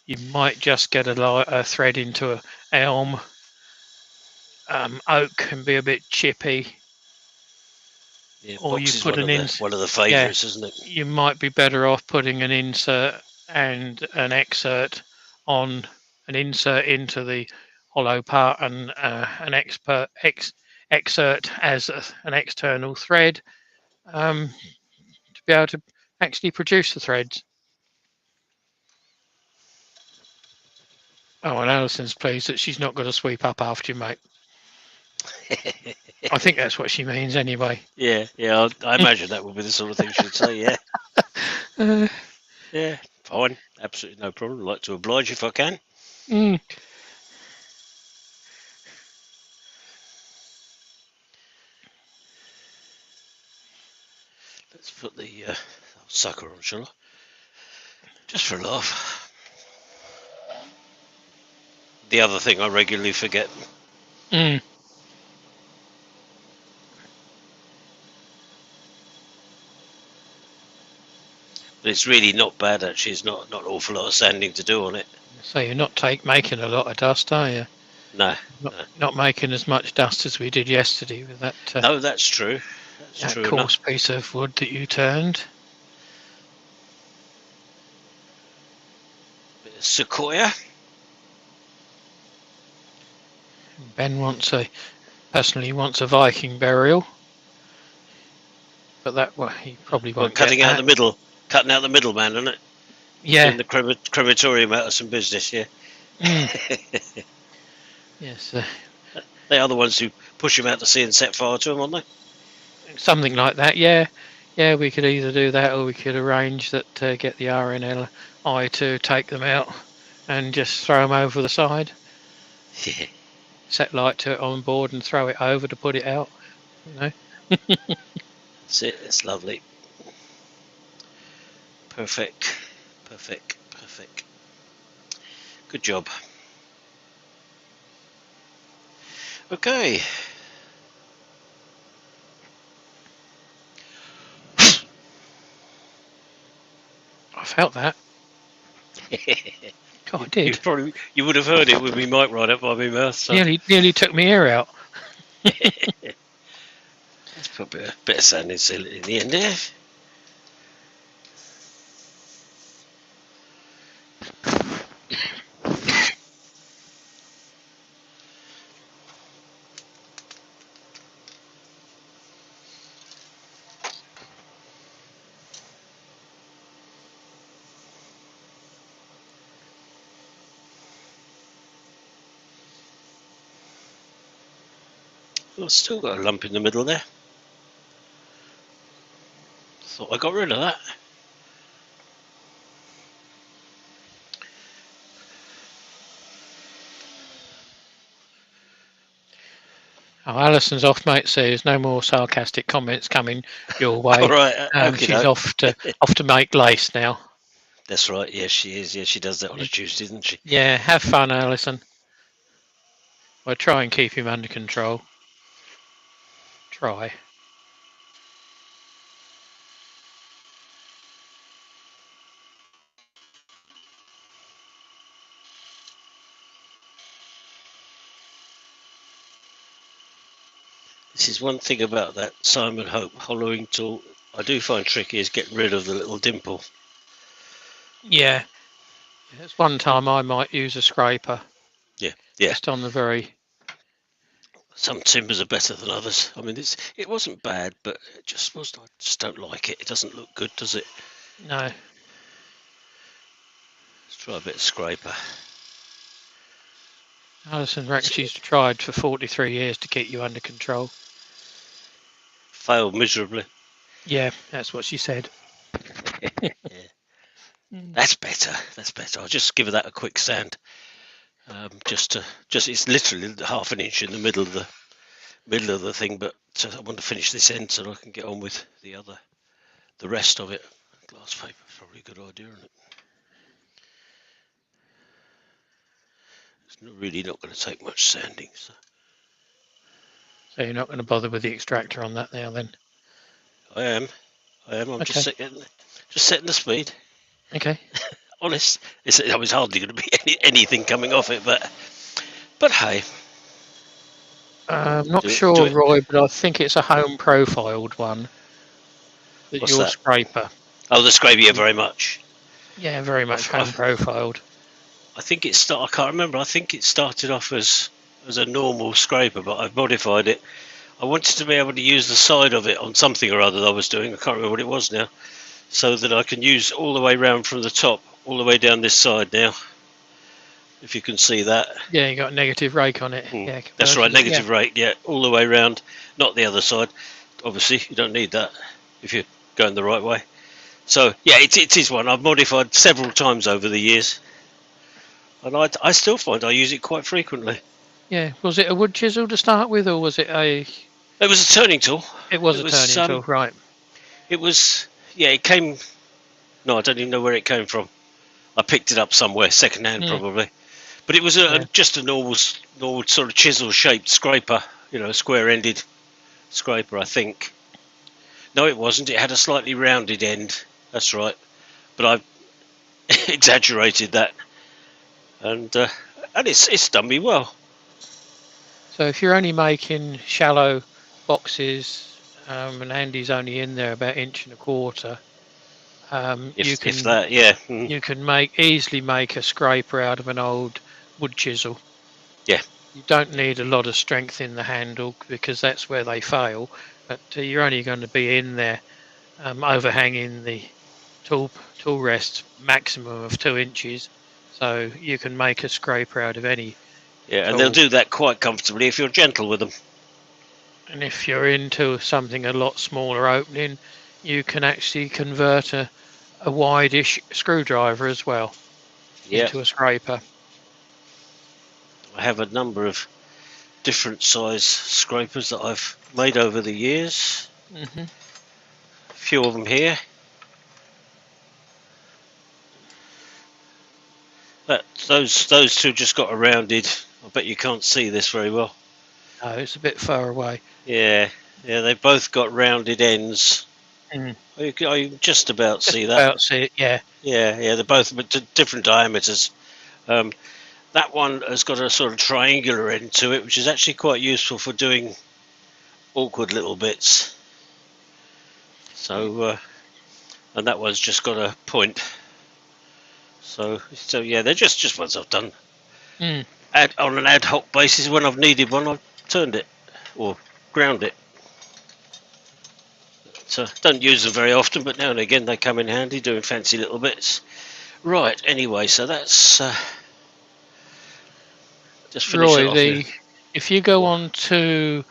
You might just get a thread into a elm. Oak can be a bit chippy, Yeah, or you box is put one an of the ins. one of the Yeah, favourites, isn't it? you might be better off putting an insert and an exert on an insert into the hollow part and exert as an external thread to be able to actually produce the threads. Oh, and Alison's pleased that she's not got to sweep up after you, mate. I think that's what she means anyway. Yeah, yeah. I imagine that would be the sort of thing she'd say. Yeah, Uh, yeah. Fine, absolutely no problem. Like to oblige if I can. mm, Let's put the sucker on, shall I? Just for a laugh. The other thing I regularly forget. mm. But it's really not bad actually. It's not an awful lot of sanding to do on it. So you're not making a lot of dust, are you? No, Not, no, not making as much dust as we did yesterday with no. That's true. That's that true coarse enough. piece of wood that you turned. Bit of sequoia. Ben personally wants a Viking burial, but he probably Well, won't get that. cutting out the middleman, isn't it? Yeah. Doing the crematorium out of some business. Yeah. Mm, yes. They are the ones who push him out to sea and set fire to him, aren't they? Something like that. Yeah. Yeah. We could either do that, or we could arrange that get the RNLI to take them out and just throw them over the side. Yeah. Set light to it on board and throw it over to put it out. You know. That's it. It's lovely. Perfect. Perfect. Perfect. Good job. Okay. I felt that. God, I you did. probably you would have heard it with me mic right up by my mouth. So Nearly took my ear out. let's put a bit of sand in the end there. Well, I've still got a lump in the middle there. Thought I got rid of that. Oh, Alison's off, mate. So there's no more sarcastic comments coming your All way. right. Okay. She's off to make lace now. That's right. Yes, she is. Yeah, she does that on a Tuesday, doesn't she? Yeah, have fun, Alison. We'll try and keep him under control. Try. This is one thing about that Simon Hope hollowing tool I do find tricky is getting rid of the little dimple. Yeah. There's one time I might use a scraper. Yeah. Just on the very. Some timbers are better than others. I mean, it wasn't bad, but it just was. I just don't like it. It doesn't look good, does it? No. Let's try a bit of scraper. Alison reckons she's tried for 43 years to keep you under control. Failed miserably. Yeah, that's what she said. Yeah. That's better. That's better. I'll just give that a quick sand. Just it's literally half an inch in the middle of the thing, but I want to finish this end so I can get on with the rest of it. Glass paper is probably a good idea, isn't it? It's really not going to take much sanding. So you're not going to bother with the extractor on that now, then? I am. I'm okay. just setting the speed. Okay. Honest, it's hardly going to be anything coming off it, but hey. I'm not sure, Roy, but I think it's a home profiled one. What's that? Scraper. Oh, the scraper, yeah, very much. Yeah, very much home profiled. I think I can't remember. I think it started off as a normal scraper, but I've modified it. I wanted to be able to use the side of it on something or other that I was doing. I can't remember what it was now, so that I can use all the way round from the top, all the way down this side now. If you can see that. Yeah, you got a negative rake on it. Yeah, that's right, negative rake. Yeah, all the way round, not the other side. Obviously, you don't need that if you're going the right way. So yeah, it is one I've modified several times over the years, and I still find I use it quite frequently. Yeah, was it a wood chisel to start with, or was it a? It was a turning tool. It was a turning tool, right? It was. Yeah, it came. No, I don't even know where it came from. I picked it up somewhere, second-hand probably. But it was just a normal sort of chisel-shaped scraper, square-ended scraper, I think. No, it wasn't. It had a slightly rounded end. That's right. But I've exaggerated that, and it's done me well. So if you're only making shallow boxes, and Andy's only in there about 1.25 inches, if that, yeah. You can easily make a scraper out of an old wood chisel. Yeah. You don't need a lot of strength in the handle because that's where they fail. But you're only going to be in there overhanging the tool rest maximum of 2 inches. So you can make a scraper out of any. Yeah, and they'll do that quite comfortably if you're gentle with them. And if you're into something a lot smaller opening, you can actually convert a wide-ish screwdriver as well into a scraper. I have a number of different size scrapers that I've made over the years. A few of them here. But those two just got a rounded. I bet you can't see this very well. No, it's a bit far away. Yeah, they both got rounded ends. You can just about see that. About see it, yeah. Yeah, they're both different diameters. That one has got a sort of triangular end to it, which is actually quite useful for doing awkward little bits. So, and that one's just got a point. So yeah, they're just ones I've done. On an ad hoc basis. When I've needed one, I've turned it or ground it. So don't use them very often, but now and again they come in handy doing fancy little bits. Right. Anyway, so that's just finish it off. Roy, if you go on to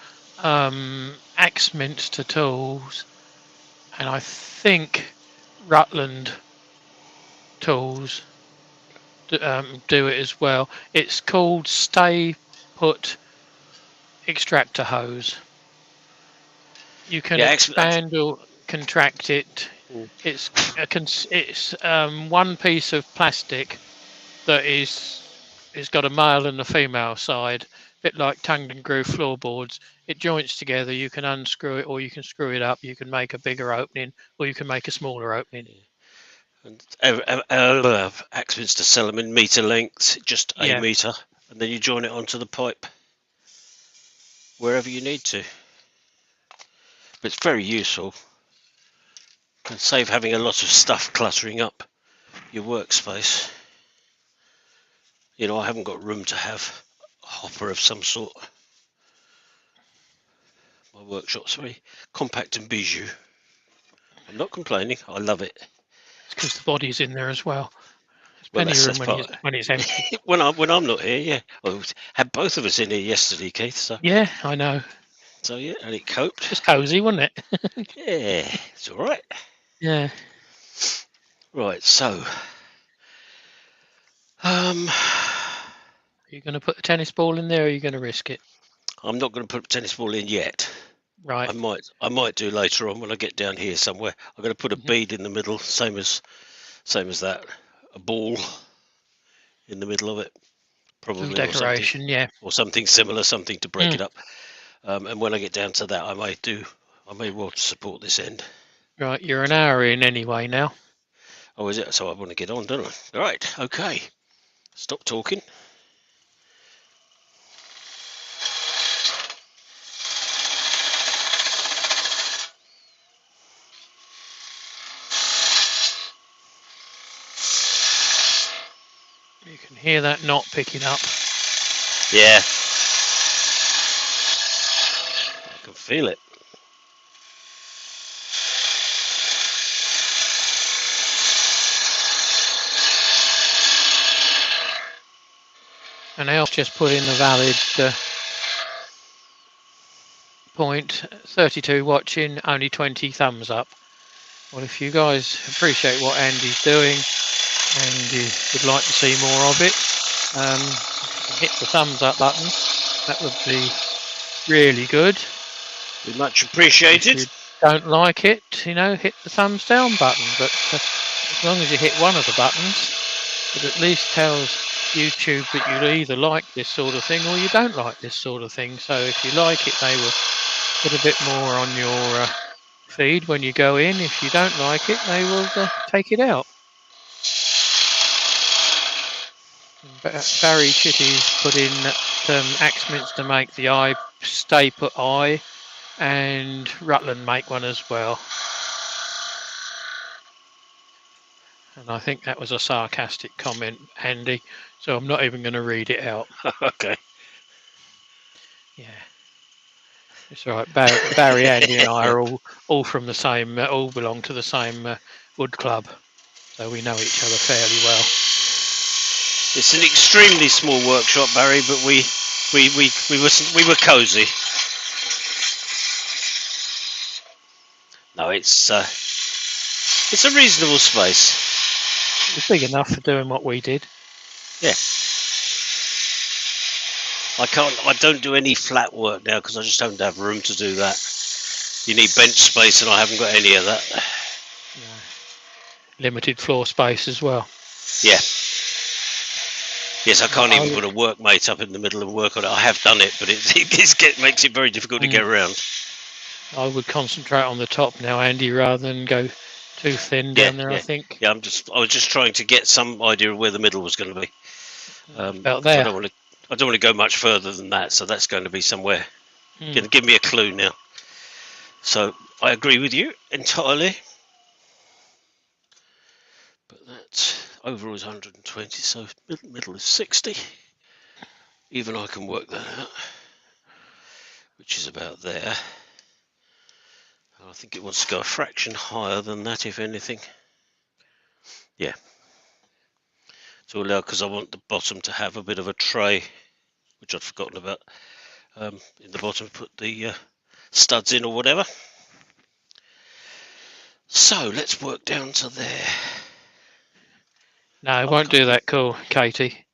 Axminster Tools, and I think Rutland Tools do it as well. It's called Stay Put Extractor Hose. You can expand or contract it. It's one piece of plastic that it's got a male and a female side, a bit like tongued and grooved floorboards. It joints together. You can unscrew it, or you can screw it up. You can make a bigger opening, or you can make a smaller opening. And Axminster sell them in metre lengths, just a metre, and then you join it onto the pipe wherever you need to. But it's very useful. Can save having a lot of stuff cluttering up your workspace. You know, I haven't got room to have a hopper of some sort. My workshop's very compact and bijou. I'm not complaining. I love it. It's because the body's in there as well. There's Well, plenty of that's room part. when it's empty. when I'm not here, yeah. I had both of us in here yesterday, Keith. Yeah, I know. So yeah, and it coped. Just cosy, wasn't it? Yeah, it's all right. Yeah. Right, so Are you going to put the tennis ball in there, or are you going to risk it? I'm not going to put a tennis ball in yet. Right. I might do later on when I get down here somewhere. I'm going to put a bead in the middle, same as that, a ball in the middle of it, Little probably, decoration, yeah. or something similar, something to break it up. And when I get down to that, I may well support this end. Right, you're an hour in anyway now. Oh, is it? So I want to get on, don't I? All right, okay. Stop talking. You can hear that knot picking up. Yeah. I can feel it. And Al's just put in a valid point. 32 watching, only 20 thumbs up. Well, if you guys appreciate what Andy's doing and you would like to see more of it, hit the thumbs up button. That would be really good. Be much appreciated. If you don't like it, hit the thumbs down button. But as long as you hit one of the buttons, it at least tells YouTube that you either like this sort of thing or you don't like this sort of thing. So if you like it, they will put a bit more on your feed when you go in. If you don't like it, they will take it out. Barry Chitty's put in Axminster to make the eye stay put eye, and Rutland make one as well. And I think that was a sarcastic comment, Andy, so I'm not even going to read it out. Okay. Yeah. It's all right. Barry, Andy and I are all from the same, all belong to the same wood club, so we know each other fairly well. It's an extremely small workshop, Barry, but we were cosy. No, it's a reasonable space. It's big enough for doing what we did. Yeah. I don't do any flat work now because I just don't have room to do that. You need bench space, and I haven't got any of that. Yeah. Limited floor space as well. Yeah. Yes, I can't even put a workmate up in the middle and work on it. I have done it, but it makes it very difficult to get around. I would concentrate on the top now, Andy, rather than go too thin down there. I think. Yeah, I was just trying to get some idea of where the middle was going to be. About there. I don't want to go much further than that, so that's going to be somewhere. Going to give me a clue now. So I agree with you entirely. But that overall is 120, so middle is 60. Even I can work that out, which is about there. I think it wants to go a fraction higher than that, if anything. Yeah. So allow, because I want the bottom to have a bit of a tray, which I'd forgotten about. In the bottom, put the studs in or whatever. So let's work down to there. No, I won't do that. Cool, Katie.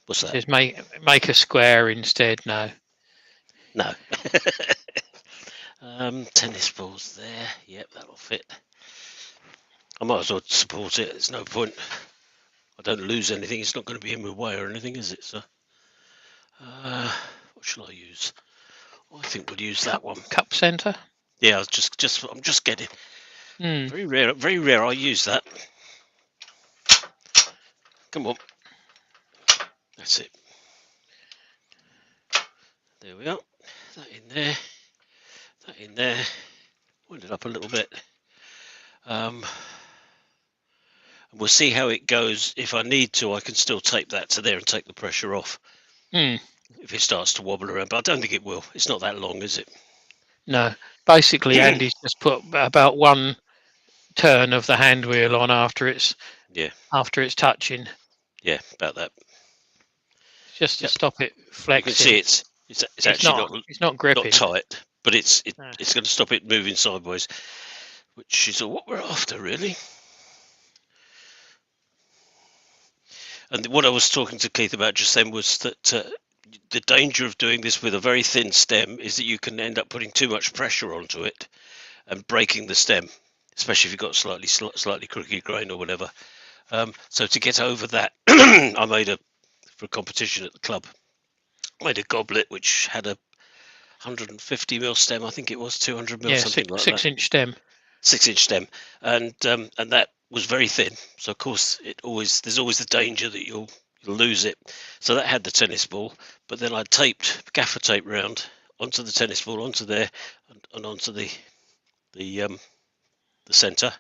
What's that? Just make a square instead. No. No. Tennis balls there. Yep, that'll fit. I might as well support it. There's no point. I don't lose anything. It's not going to be in my way or anything, is it? So, what shall I use? I think we'll use that one. Cup centre. Yeah, I'm just getting. Very rare. I use that. Come on. That's it. There we are. That in there. that in there. Wind it up a little bit. And we'll see how it goes. If I need to, I can still tape that to there and take the pressure off if it starts to wobble around. But I don't think it will. It's not that long, is it? No. Basically, Andy's just put about one turn of the hand wheel on after it's touching. Yeah, about that. Just to stop it flexing. You can see it's actually not gripping. not tight, but it's No. going to stop it moving sideways, which is what we're after, really. And what I was talking to Keith about just then was that the danger of doing this with a very thin stem is that you can end up putting too much pressure onto it and breaking the stem, especially if you've got slightly crooked grain or whatever. So to get over that, I made for a competition at the club, I made a goblet which had a 150mm stem, I think it was 200mm, something like that. 6-inch stem. 6-inch stem, and that was very thin. So of course there's always the danger that you'll lose it. So that had the tennis ball, but then I taped gaffer tape round onto the tennis ball, onto there, and onto the centre,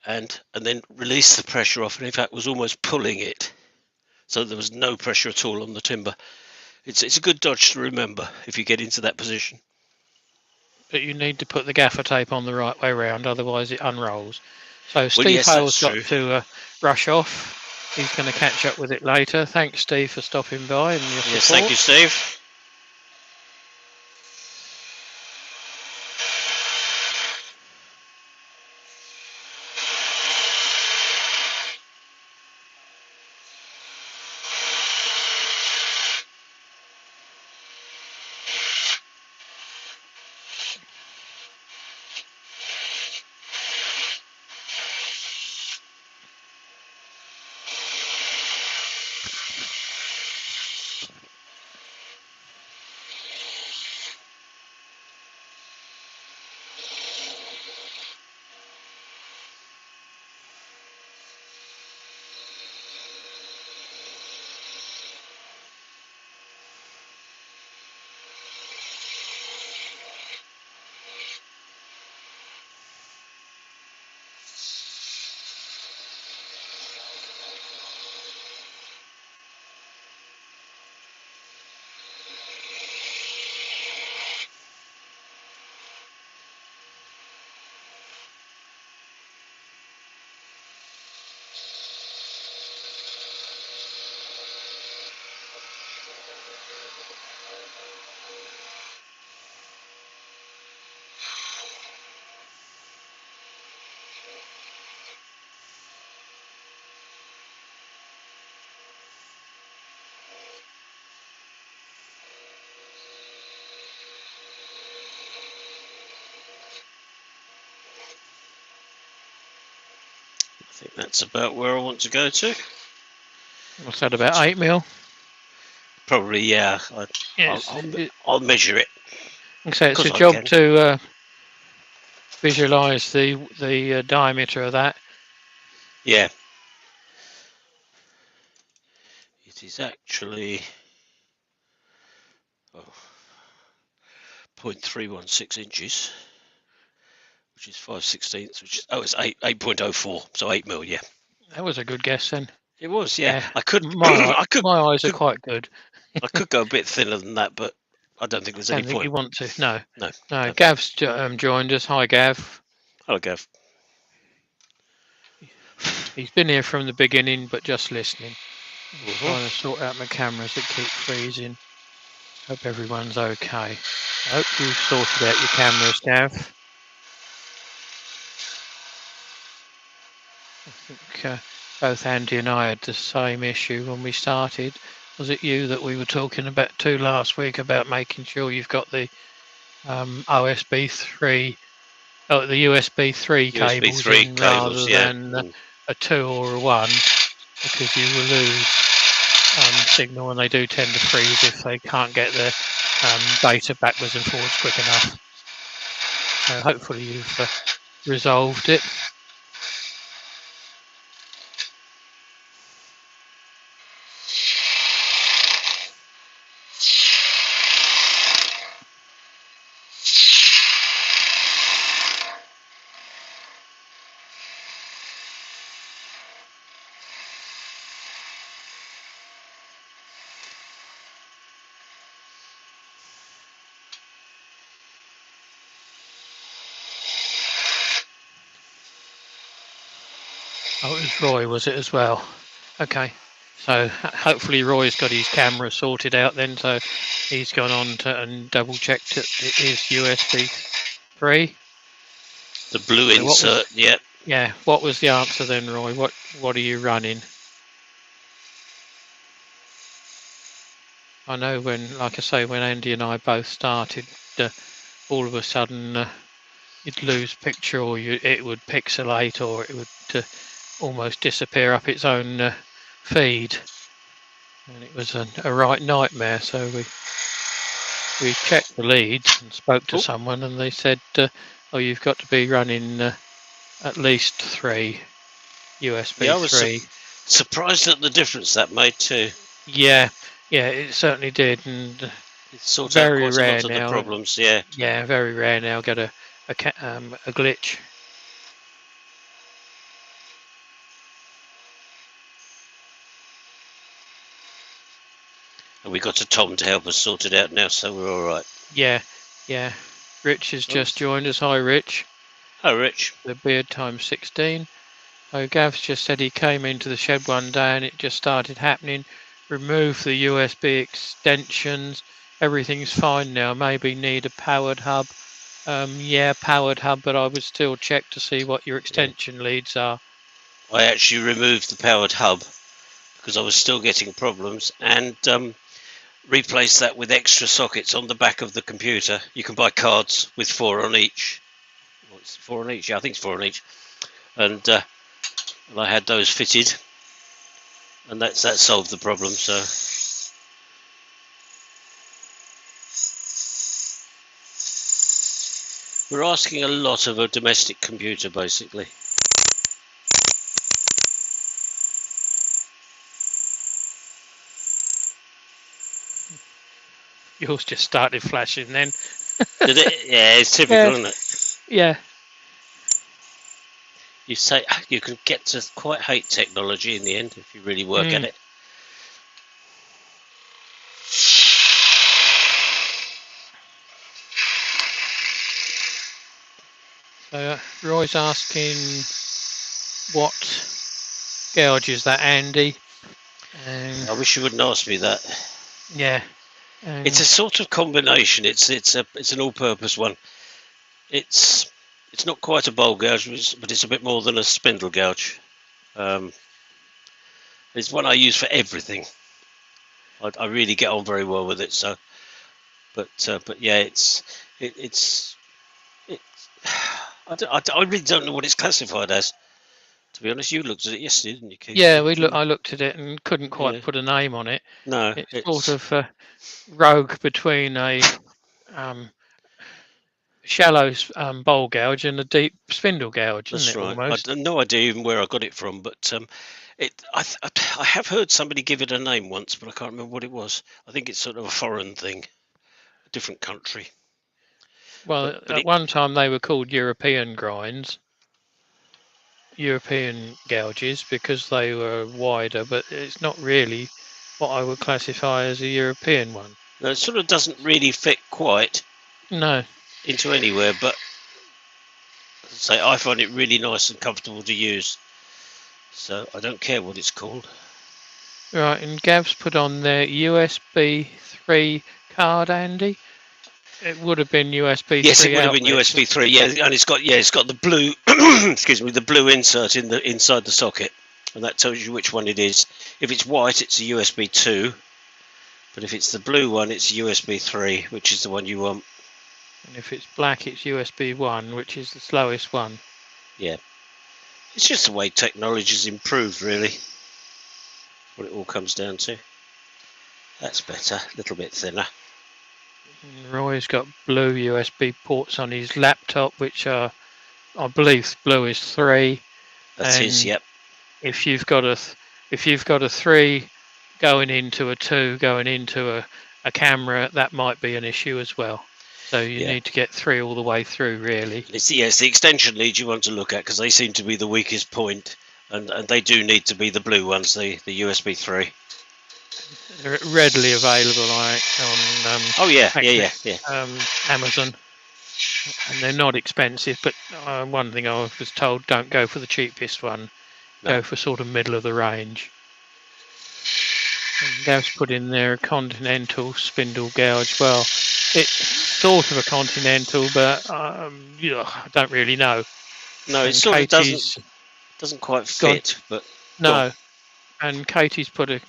and then released the pressure off, and in fact was almost pulling it, so there was no pressure at all on the timber. It's a good dodge to remember if you get into that position. But you need to put the gaffer tape on the right way round, otherwise it unrolls. So Steve Hale's got to rush off. He's going to catch up with it later. Thanks, Steve, for stopping by and your support. Yes, thank you, Steve. I think that's about where I want to go to. What's that, about 8mm? Probably, yeah. I'll measure it. So it's a job to visualise the diameter of that. Yeah. It is actually 0.316 inches, which is 5/16, which is it's 8.04, so 8mm, yeah. That was a good guess then. It was, yeah. I could. My eyes are quite good. I could go a bit thinner than that, but I don't think there's any point. You want to? No. No. Gav's joined us. Hi, Gav. Hello, Gav. He's been here from the beginning, but just listening. Trying to sort out my cameras that keep freezing. Hope everyone's okay. I hope you've sorted out your cameras, Gav. I think both Andy and I had the same issue when we started. Was it you that we were talking about last week about making sure you've got the USB 3, the USB 3 cables in rather than a 2 or a 1, because you will lose signal, and they do tend to freeze if they can't get the data backwards and forwards quick enough. Hopefully you've resolved it. Oh, it was Roy, was it as well? Okay. So hopefully Roy's got his camera sorted out then. So he's gone on to and double checked it is USB 3. The blue So what was? insert, yeah. Yeah. What was the answer then, Roy? What are you running? I know when, like I say, when Andy and I both started, all of a sudden you'd lose picture, or it would pixelate, or it would almost disappear up its own feed, and it was a right nightmare. So we checked the leads and spoke to someone, and they said, "Oh, you've got to be running at least 3 USB Yeah, I was 3." surprised at the difference that made too. Yeah, it certainly did, and It sorts out very quite a rare lot of the now. problems, yeah. Yeah, very rare now. Get a glitch. And we got a Tom to help us sort it out now, so we're all right. Yeah. Rich has just joined us. Hi, Rich. Hi, Rich. The beard times 16. Oh, Gav's just said he came into the shed one day and it just started happening. Remove the USB extensions. Everything's fine now. Maybe need a powered hub. Yeah, powered hub, but I would still check to see what your extension leads are. I actually removed the powered hub because I was still getting problems, and replaced that with extra sockets on the back of the computer. You can buy cards with 4 on each. Well, it's 4 on each? Yeah, I think it's 4 on each. And I had those fitted, and that solved the problem. So we're asking a lot of a domestic computer, basically. Yours just started flashing then. Did it? Yeah, it's typical, isn't it? Yeah. You say you can get to quite hate technology in the end if you really work at it. So Roy's asking what gouge is that, Andy? I wish you wouldn't ask me that. Yeah. It's a sort of combination. It's an all-purpose one. It's not quite a bowl gouge, but it's a bit more than a spindle gouge. It's one I use for everything. I really get on very well with it. So, but yeah, it's. I really don't know what it's classified as. To be honest, you looked at it yesterday, didn't you, Keith? Yeah, I looked at it and couldn't quite put a name on it. No, it's sort of rogue between a shallow bowl gouge and a deep spindle gouge, that's isn't it? right. Almost. I have no idea even where I got it from, but I have heard somebody give it a name once, but I can't remember what it was. I think it's sort of a foreign thing, a different country. Well, at one time they were called European grinds, European gouges, because they were wider, but it's not really what I would classify as a European one. No, it sort of doesn't really fit quite into anywhere, but say I find it really nice and comfortable to use, so I don't care what it's called. Right, and Gav's put on their USB 3 card, Andy. It would have been USB 3. Yes, it would have been USB 3. Yeah, and it's got the blue excuse me, the blue insert inside the socket, and that tells you which one it is. If it's white, it's a USB 2, but if it's the blue one, it's USB 3, which is the one you want. And if it's black, it's USB 1, which is the slowest one. Yeah, it's just the way technology's improved, really. What it all comes down to. That's better, a little bit thinner. Roy's got blue USB ports on his laptop, which are, I believe, blue is 3. That's his, yep. If you've got a 3 going into a 2 going into a camera, that might be an issue as well. So you need to get 3 all the way through, really. It's the extension leads you want to look at, because they seem to be the weakest point, and they do need to be the blue ones, the USB 3. They're readily available on Amazon, and they're not expensive. But one thing I was told: don't go for the cheapest one. No. Go for sort of middle of the range. And Gav's put in there a continental spindle gouge. Well, it's sort of a continental, but yeah, I don't really know. No, it And sort of Katie's doesn't quite gone. fit, but No, and Katie's put a.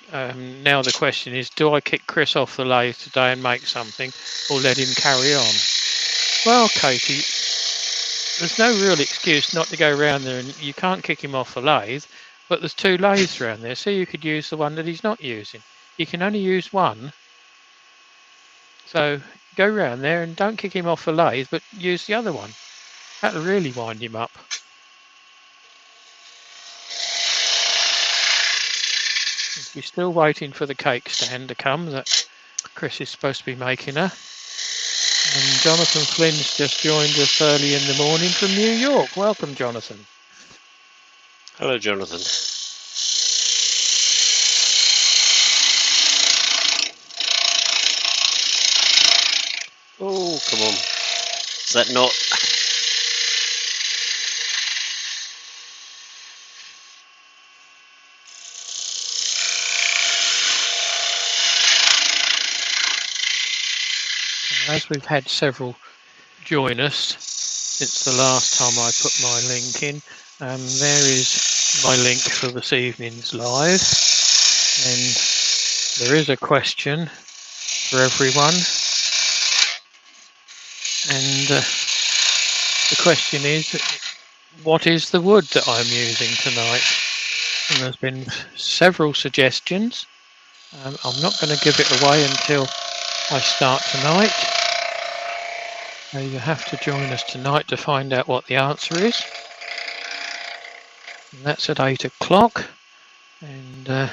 Now the question is, do I kick Chris off the lathe today and make something, or let him carry on? Well, Katie, there's no real excuse not to go around there, and you can't kick him off the lathe. But there's 2 lathes around there, so you could use the one that he's not using. You can only use one, so go round there and don't kick him off the lathe, but use the other one. That'll really wind him up. We're still waiting for the cake stand to come that Chris is supposed to be making her. And Jonathan Flynn's just joined us early in the morning from New York. Welcome, Jonathan. hello, Jonathan. Oh, come on. Is that not? As we've had several join us since the last time I put my link in, there is my link for this evening's live, and there is a question for everyone, and the question is, what is the wood that I'm using tonight? And there's been several suggestions. I'm not going to give it away until I start tonight. So you have to join us tonight to find out what the answer is. And that's at 8 o'clock. And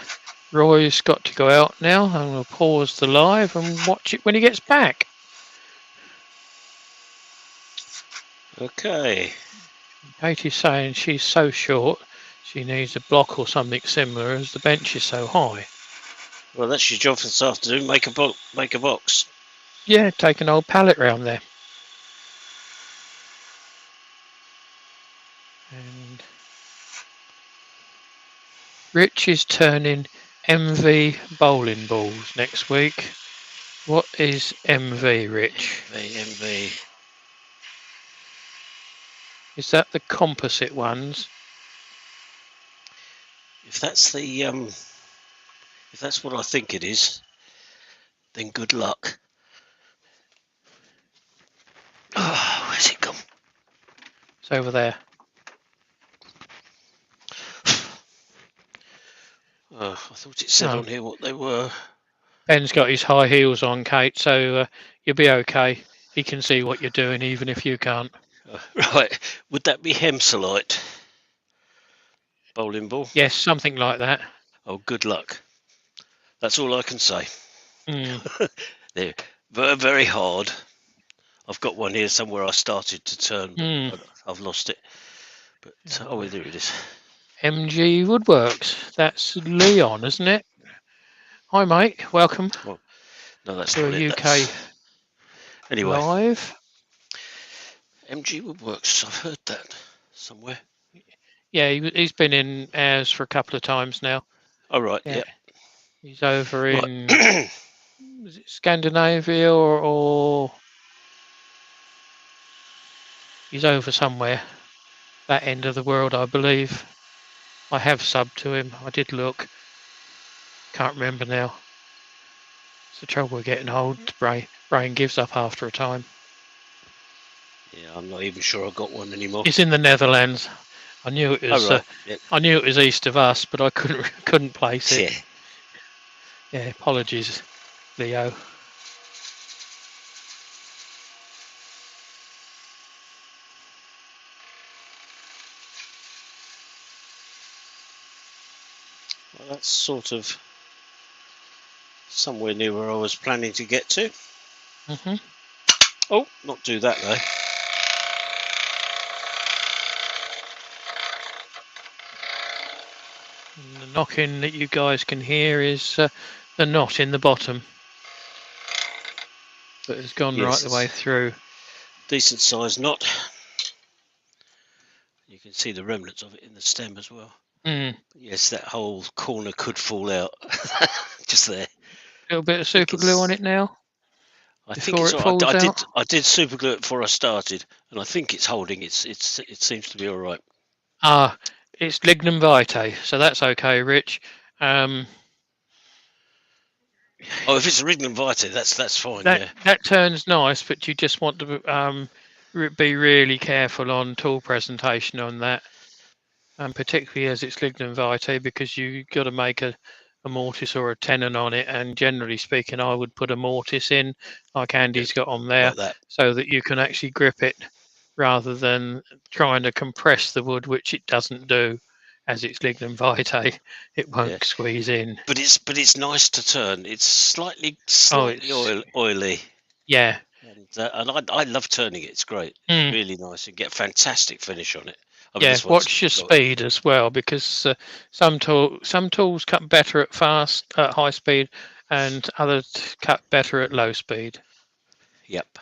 Roy's got to go out now. I'm going to pause the live and watch it when he gets back. Okay. Katie's saying she's so short she needs a block or something similar as the bench is so high. Well, that's your job for this afternoon. Make a box. Yeah, take an old pallet round there. And Rich is turning MV bowling balls next week. What is MV, Rich? MV. Is that the composite ones? If that's the if that's what I think it is, then good luck. Oh, where's it gone? It's over there. I thought it said on here what they were. Ben's got his high heels on, Kate, so you'll be okay. He can see what you're doing, even if you can't. Right, would that be Hemsolite? Bowling ball? Yes, something like that. Oh, good luck. That's all I can say. Mm. They're very, very hard. I've got one here somewhere I started to turn, but I've lost it. But oh, there it is. MG Woodworks. That's Leon, isn't it? Hi, mate. Welcome. Well, no, that's to not a it. UK anyway, live. MG Woodworks. I've heard that somewhere. Yeah, he's been in ours for a couple of times now. Oh, right. Yeah. He's over in is it Scandinavia or he's over somewhere that end of the world, I believe. I have subbed to him. I did look. Can't remember now. It's the trouble with getting old. Brain gives up after a time. Yeah, I'm not even sure I've got one anymore. He's in the Netherlands. I knew it was. Oh, right. Yep. I knew it was east of us, but I couldn't place it. Yeah. Yeah, apologies, Leo. Well, that's sort of somewhere near where I was planning to get to. Mm-hmm. Oh, not do that though. And the knocking that you guys can hear is the knot in the bottom, but it's gone right the way through. Decent sized knot. You can see the remnants of it in the stem as well. Mm. Yes, that whole corner could fall out. Just there. Little bit of I think super glue on it's. it now I think before it's it all right. falls out. I did super glue it before I started, and I think it's holding. It seems to be all right. Ah, it's lignum vitae, so that's okay, Rich. Um, Oh, if it's Original Vitae, that's fine. that Yeah, that turns nice, but you just want to be really careful on tool presentation on that, and particularly as it's lignum vitae, because you got to make a mortise or a tenon on it. And generally speaking, I would put a mortise in, like yeah, Andy's got on there, like that. so that you can actually grip it rather than trying to compress the wood, which it doesn't do. As it's lignum vitae, it Yeah, won't squeeze in. but it's nice to turn. It's Oh, slightly it's oily, yeah. and I love turning it. It's great. It's Mm. really nice. You get a fantastic finish on it. I mean, Yeah, this one's watch your got. speed as well, because some tools cut better at high speed, and others cut better at low speed. Yep.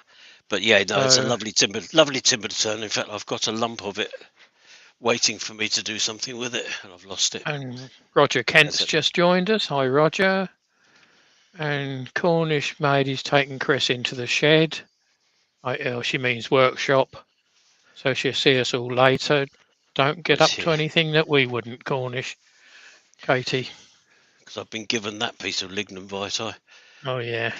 But yeah, no, it's a So, lovely timber to turn. In fact, I've got a lump of it waiting for me to do something with it, and I've lost it. and Roger That's Kent's it. just joined us. Hi, Roger. And Cornish Maidie's taking Chris into the shed. She means workshop, so she'll see us all later. Don't get up But to yeah, anything that we wouldn't, Cornish. Katie. because I've been given that piece of lignum vitae Oh yeah,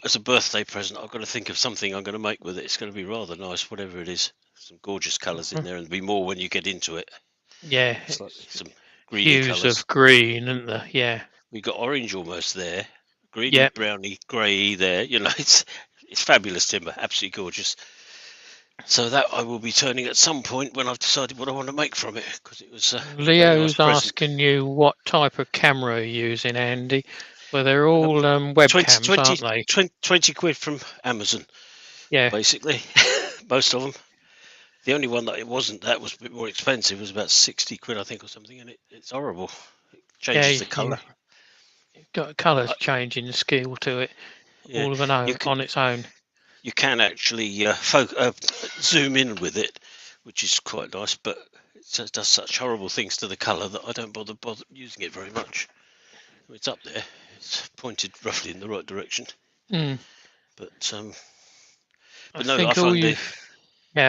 as a birthday present. I've got to think of something I'm going to make with it. It's going to be rather nice, whatever it is. Some gorgeous colours in there, and there'll be more when you get into it. yeah. Slightly It's some greeny hues colours. of green, isn't there? Yeah, We got orange almost there, greeny, yep. browny, grey there. You know, it's fabulous timber, absolutely gorgeous. So that I will be turning at some point when I've decided what I want to make from it, because it was a very nice Leo's present. asking you what type of camera you're using, Andy. Well, they're Um, all 20, webcams, 20, aren't they? 20 quid from Amazon, Yeah, basically. Most of them. The only one that it wasn't that was a bit more expensive was about 60 quid, I think, or something, and it's horrible. It yeah. changes the You colour. got colours Uh, changing the skill to it yeah, all of you can on its own. you can actually zoom in with it, which is quite nice, but it does such horrible things to the colour that I don't bother using it very much. It's up there. It's pointed roughly in the right direction, Mm. but I no, I think find the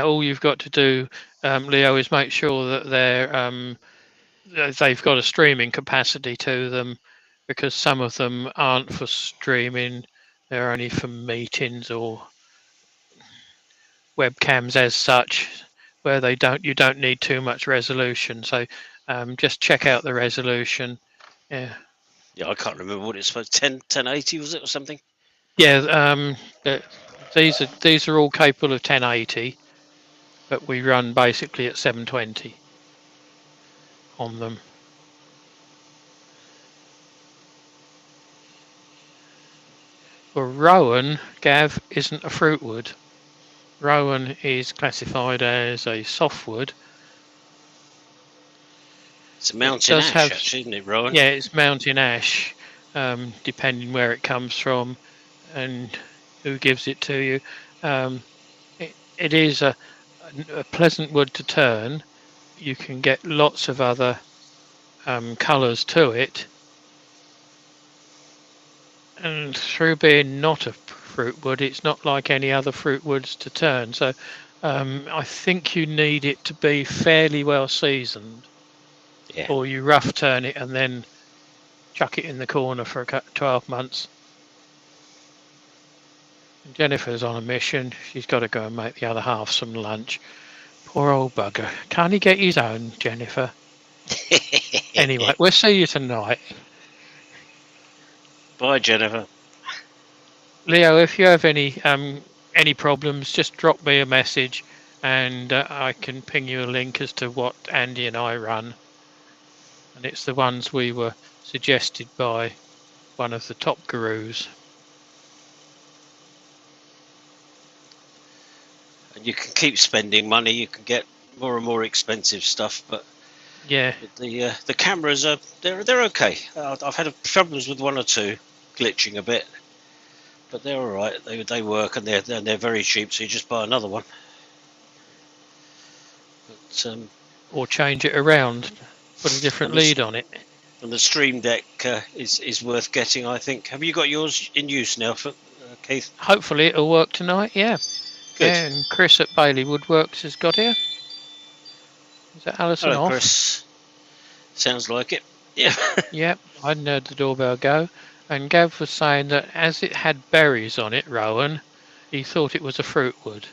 all you've got to do, Leo, is make sure that they've got a streaming capacity to them, because some of them aren't for streaming; they're only for meetings or webcams as such, where you don't need too much resolution. So just check out the resolution. Yeah, yeah, I can't remember what it's supposed 1080 was it or something. yeah. The, these are all capable of 1080, but we run basically at 720 on them. Well, Rowan, Gav, isn't a fruit wood. Rowan is classified as a softwood. It's a It mountain does ash, have, actually, isn't it, Rowan? yeah, it's mountain ash, depending where it comes from and who gives it to you. Um, it is a pleasant wood to turn. You can get lots of other colours to it, and through being not a fruit wood, it's not like any other fruit woods to turn. So I think you need it to be fairly well seasoned, Yeah. or you rough turn it and then chuck it in the corner for 12 months. And Jennifer's on a mission. She's got to go and make the other half some lunch. Poor old bugger. Can't he get his own, Jennifer? Anyway, we'll see you tonight. Bye, Jennifer. Leo, if you have any problems, just drop me a message, and I can ping you a link as to what Andy and I run. And it's the ones we were suggested by one of the top gurus. And you can keep spending money. You can get more and more expensive stuff, but Yeah, the cameras are they're okay. I've had problems with one or two glitching a bit, but they're all right. They work and they're very cheap, so you just buy another one. But or change it around. put a different And the, lead on it. and the Stream Deck is worth getting, I think. Have you got yours in use now, Keith? Hopefully it'll work tonight. Yeah, Good. yeah. And Chris at Bailey Woodworks has got here. Is that Alison Hello, off? Chris. Sounds like it. Yeah. Yep, I hadn't heard the doorbell go. And Gav was saying that as it had berries on it, Rowan, he thought it was a fruit wood.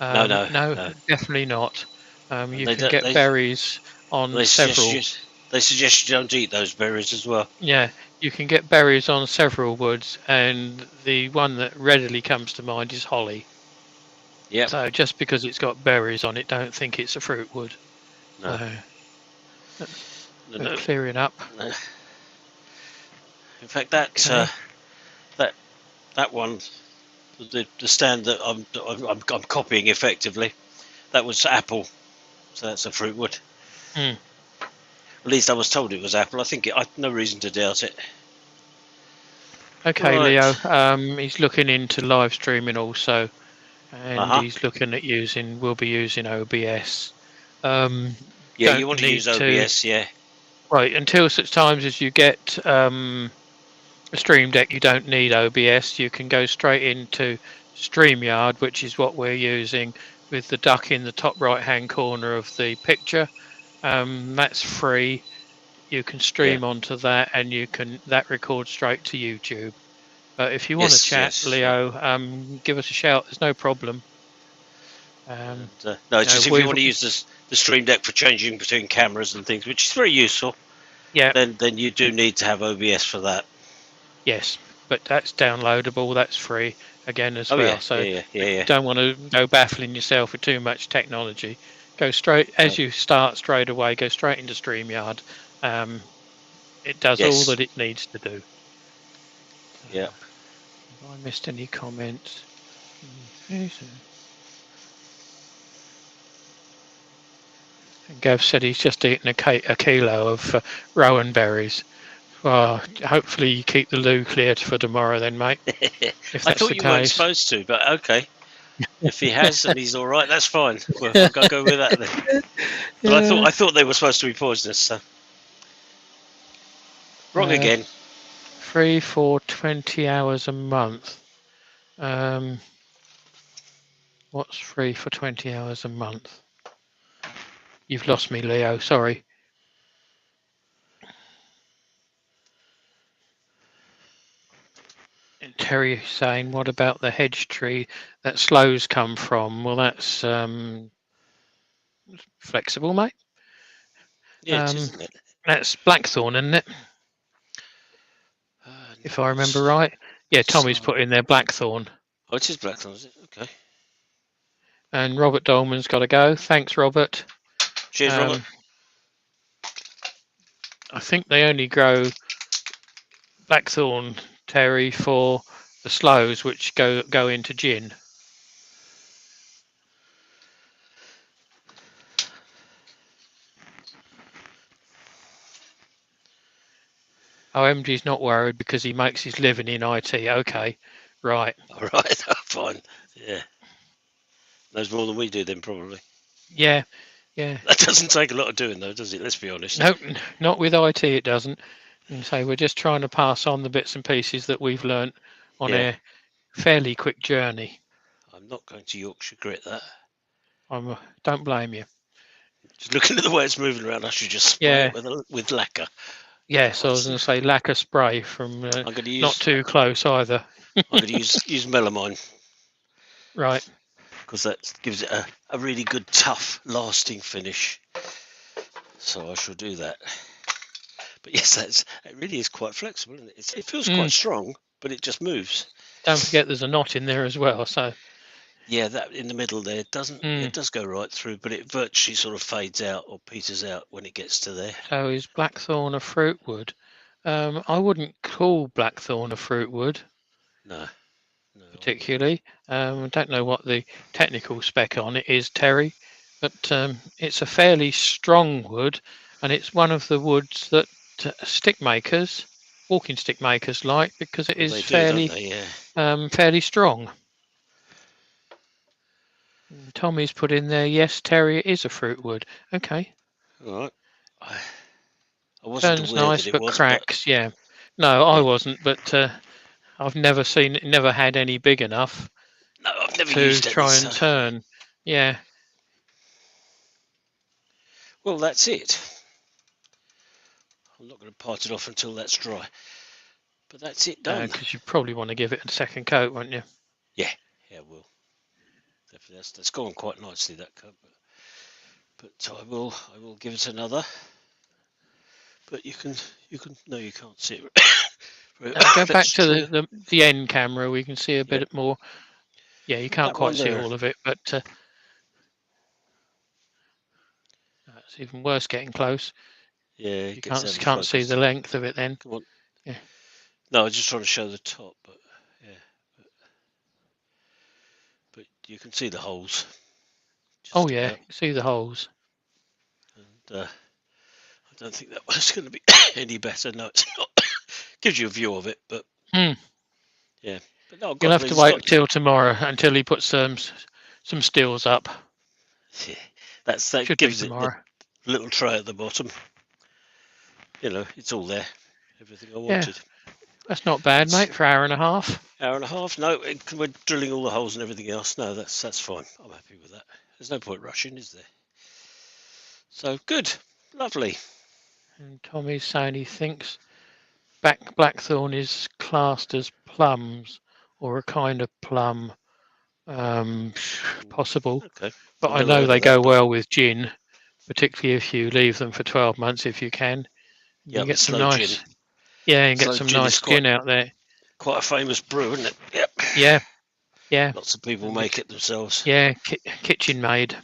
No, No, no. definitely not. And You can get berries on several. they suggest you don't eat those berries as well. Yeah, you can get berries on several woods, and the one that readily comes to mind is holly. Yep. So just because it's got berries on it, don't think it's a fruit wood. No. So that's No. clearing up. No. In fact, that one, the stand that I'm copying effectively, that was apple. So that's a fruit wood. Mm. At least I was told it was apple. I think I've no reason to doubt it. Okay, Right. Leo. He's looking into live streaming also, and he's looking at we'll be using OBS. Yeah, Don't you want to need use OBS, yeah. Right, until such times as you get a Stream Deck, you don't need OBS. You can go straight into StreamYard, which is what we're using, with the duck in the top right-hand corner of the picture. That's free. You can stream onto that, and that records straight to YouTube. But if you want to chat, Leo, give us a shout. There's no problem. No, it's just if you want to use the Stream Deck for changing between cameras and things, which is very useful. Yeah. Then you do need to have OBS for that. Yes, but that's downloadable. That's free again as well. Yeah, so yeah. You don't want to go baffling yourself with too much technology. Go straight as you start straight away. Go straight into StreamYard. It does all that it needs to do. Yeah. Have I missed any comments? Gav said he's just eaten a kilo of rowan berries. Well, hopefully you keep the loo cleared for tomorrow then, mate. I thought you weren't supposed to, but okay. If he has and he's all right, that's fine. I'll go with that then. But I thought they were supposed to be poisonous. So wrong again. Free for 20 hours a month. What's free for 20 hours a month? You've lost me, Leo. Sorry. And Terry saying, what about the hedge tree that slows come from? Well, that's flexible, mate. Yeah, isn't it? That's blackthorn, isn't it? If I remember right. Yeah, Tommy's put in there blackthorn. Oh, it is blackthorn, is it? Okay. And Robert Dolman's got to go. Thanks, Robert. Cheers, Robert. I think they only grow blackthorn, Terry, for the slows which go into gin. OMG's not worried because he makes his living in IT. Okay, right. All right, fine. Yeah. Knows more than we do then, probably. Yeah. That doesn't take a lot of doing, though, does it? Let's be honest. No, not with IT it doesn't. And so we're just trying to pass on the bits and pieces that we've learnt on a fairly quick journey. I'm not going to Yorkshire grit that. Don't blame you. Just looking at the way it's moving around, I should just spray it with lacquer. Yes, I was going to say lacquer spray from not too close either. I'm going to use melamine. Right. Because that gives it a really good, tough, lasting finish. So I shall do that. But yes, it really is quite flexible, isn't it? It feels quite strong, but it just moves. Don't forget there's a knot in there as well, so... Yeah, that in the middle there it does go right through, but it virtually sort of fades out or peters out when it gets to there. So is blackthorn a fruit wood? I wouldn't call blackthorn a fruit wood. No. Particularly. I don't know what the technical spec on it is, Terry, but it's a fairly strong wood, and it's one of the woods that walking stick makers like, because it is fairly strong. Tommy's put in there, yes, Terry, it is a fruit wood. Okay. All right. I wasn't Turns aware nice, that it but was, but cracks. Yeah. No, I yeah. wasn't, but I've never had any big enough No, I've never to used any, try so and turn. Yeah, well, that's it. I'm not going to part it off until that's dry, but that's it done. because you probably want to give it a second coat, won't you? Yeah, yeah, well, definitely that's gone quite nicely, that coat, but I will give it another. But you can no, you can't see it. Go Let's back to try the end camera. We can see a Yep, bit more. Yeah, you can't that one quite see there. all of it, but it's even worse getting close. Yeah, You it gets out of can't see the focus. length of it then. Come on. Yeah. No, I was just trying to show the top, but yeah, but you can see the holes Oh just yeah, about, you can see the holes. and I don't think that one's going to be any better. No, it's not. Gives you a view of it, but Hmm. yeah. But no, You'll God, have to it's wait got. till tomorrow until he puts some stills up. Yeah, that Should be gives it the tomorrow. little tray at the bottom. It's all there. Everything I Yeah, wanted. that's not bad, It's mate, for hour and a half. hour and a half. No, we're drilling all the holes and everything else. No, that's fine. I'm happy with that. There's no point rushing, is there? So good, lovely. And Tommy's saying he thinks blackthorn is classed as plums or a kind of plum. Um, Possible, Okay, but I've I never know heard they of that, go but well with gin, particularly if you leave them for 12 months if you can. You yeah, can but get some slow gin. nice, yeah, and get Slow some gin is nice quite gin out there. quite a famous brew, isn't it? Yep. Yeah, yeah, Lots of people and make it themselves. yeah, kitchen made.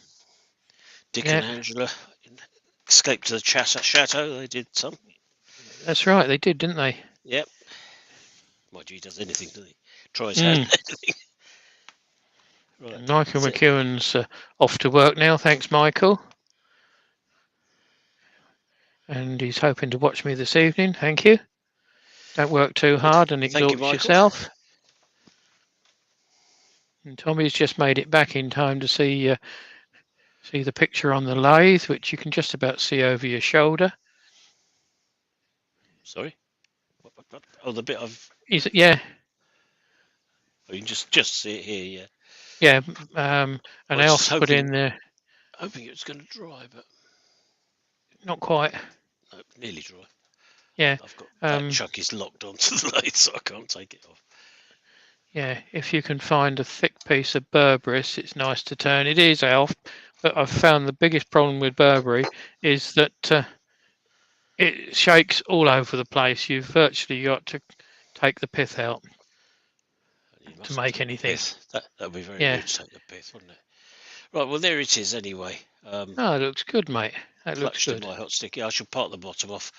Dick and Yeah, Angela escaped to the chateau. They did some. that's right. They did, didn't they? Yep. Mind you, he does anything, doesn't he? Try his hand Mm. at anything. Right, And Michael that's it. McEwen's off to work now. Thanks, Michael. And he's hoping to watch me this evening. Thank you. Don't work too Good. hard and Thank you, exhaust Michael. yourself. And Tommy's just made it back in time to see the picture on the lathe, which you can just about see over your shoulder. Sorry. What? Oh, the bit I've. Yeah, Oh, you can just see it here. Yeah. yeah. I And was just Alf's put hoping in there, hoping it was going to dry, but not quite. no, nearly dry. Yeah, I've got that um, chuck is locked onto the lathe, so I can't take it off. yeah. If you can find a thick piece of Berberis, it's nice to turn. It is Alf, but I've found the biggest problem with Burberry is that it shakes all over the place. You've virtually got to take the pith out You to mustn't make take the anything. pith. That would be very Yeah. rude to take the pith, wouldn't it? Right. Well, there it is. Anyway, Oh, it looks good, mate. That looks clutched in good. my hot stick. Yeah, I should part the bottom off,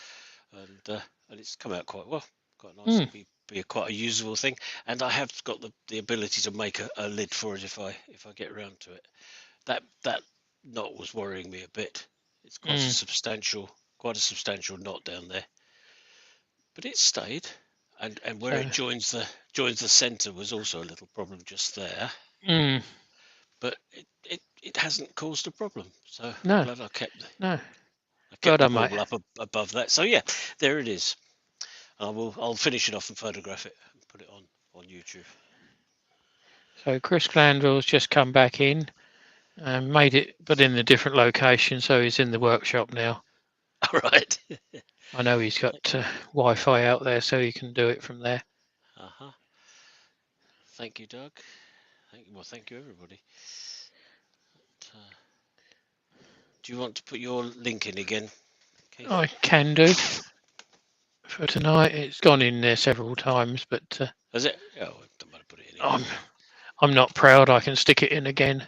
and it's come out quite well, quite Hmm. nicely. Be quite a usable thing, and I have got the ability to make a lid for it if I get around to it. That knot was worrying me a bit. It's Hmm. quite a substantial knot down there, but it stayed, and where So. it joins the centre was also a little problem just there, Hmm. but it hasn't caused a problem. So I'm No. glad No. I Well kept the done, mate. ball up above that. So yeah, there it is. I'll finish it off and photograph it and put it on YouTube. So Chris Glanville's just come back in and made it, but in a different location. So he's in the workshop now. All right. I know he's got Wi-Fi out there, so he can do it from there. Uh-huh. Thank you, Doug. Thank you, everybody. Do you want to put your link in again, Keith? I can do for tonight. It's gone in there several times, but Is it? Oh, I don't want to put it in I'm again. I'm not proud. I can stick it in again.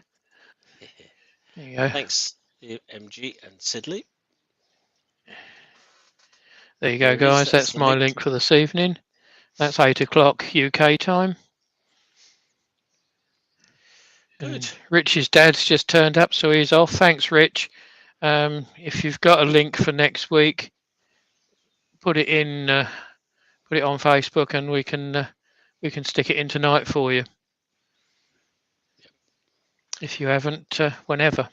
There you go. Thanks, MG and Sidley. There you go, There it is. guys. That's That's the my link. link for this evening. That's 8 o'clock UK time. Good. And Rich's dad's just turned up, so he's off. Thanks, Rich. If you've got a link for next week, put it in, put it on Facebook, and we can stick it in tonight for you. If you haven't, whenever.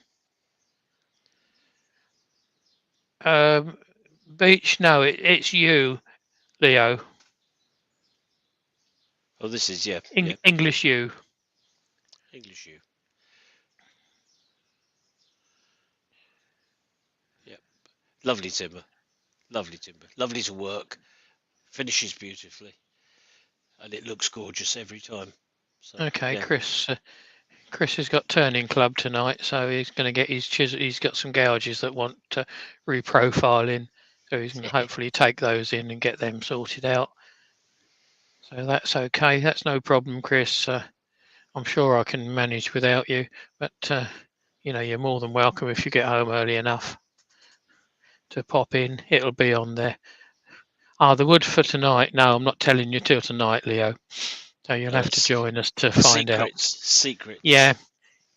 beach? No, it's you, Leo. Oh, this is, yeah, English you. English you. Yeah, lovely timber, lovely timber, lovely to work. Finishes beautifully, and it looks gorgeous every time. So Okay, yeah, Chris. Chris has got turning club tonight, so he's going to get his chisel. He's got some gouges that want reprofiling, so he's going to hopefully take those in and get them sorted out. So that's okay. That's no problem, Chris. I'm sure I can manage without you, but you're more than welcome if you get home early enough to pop in. It'll be on there. Ah, the wood for tonight. No, I'm not telling you till tonight, Leo. So you'll have to join us to find out. secrets. Yeah,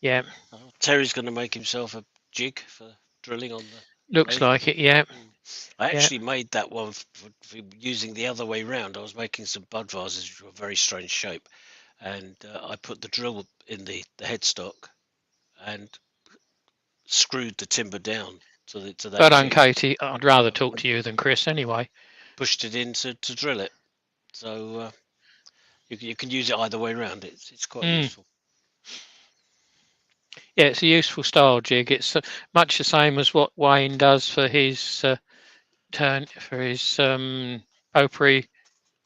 yeah. Oh, Terry's going to make himself a jig for drilling on the Looks way. like it. Yeah, I yeah. actually made that one for using the other way round. I was making some bud vases which were a very strange shape, and I put the drill in the headstock and screwed the timber down to that But on jig, Katie, I'd rather talk and to you than Chris anyway. pushed it in to drill it. So you can use it either way around. It's quite Mm. useful. Yeah, it's a useful style jig. It's much the same as what Wayne does for his potpourri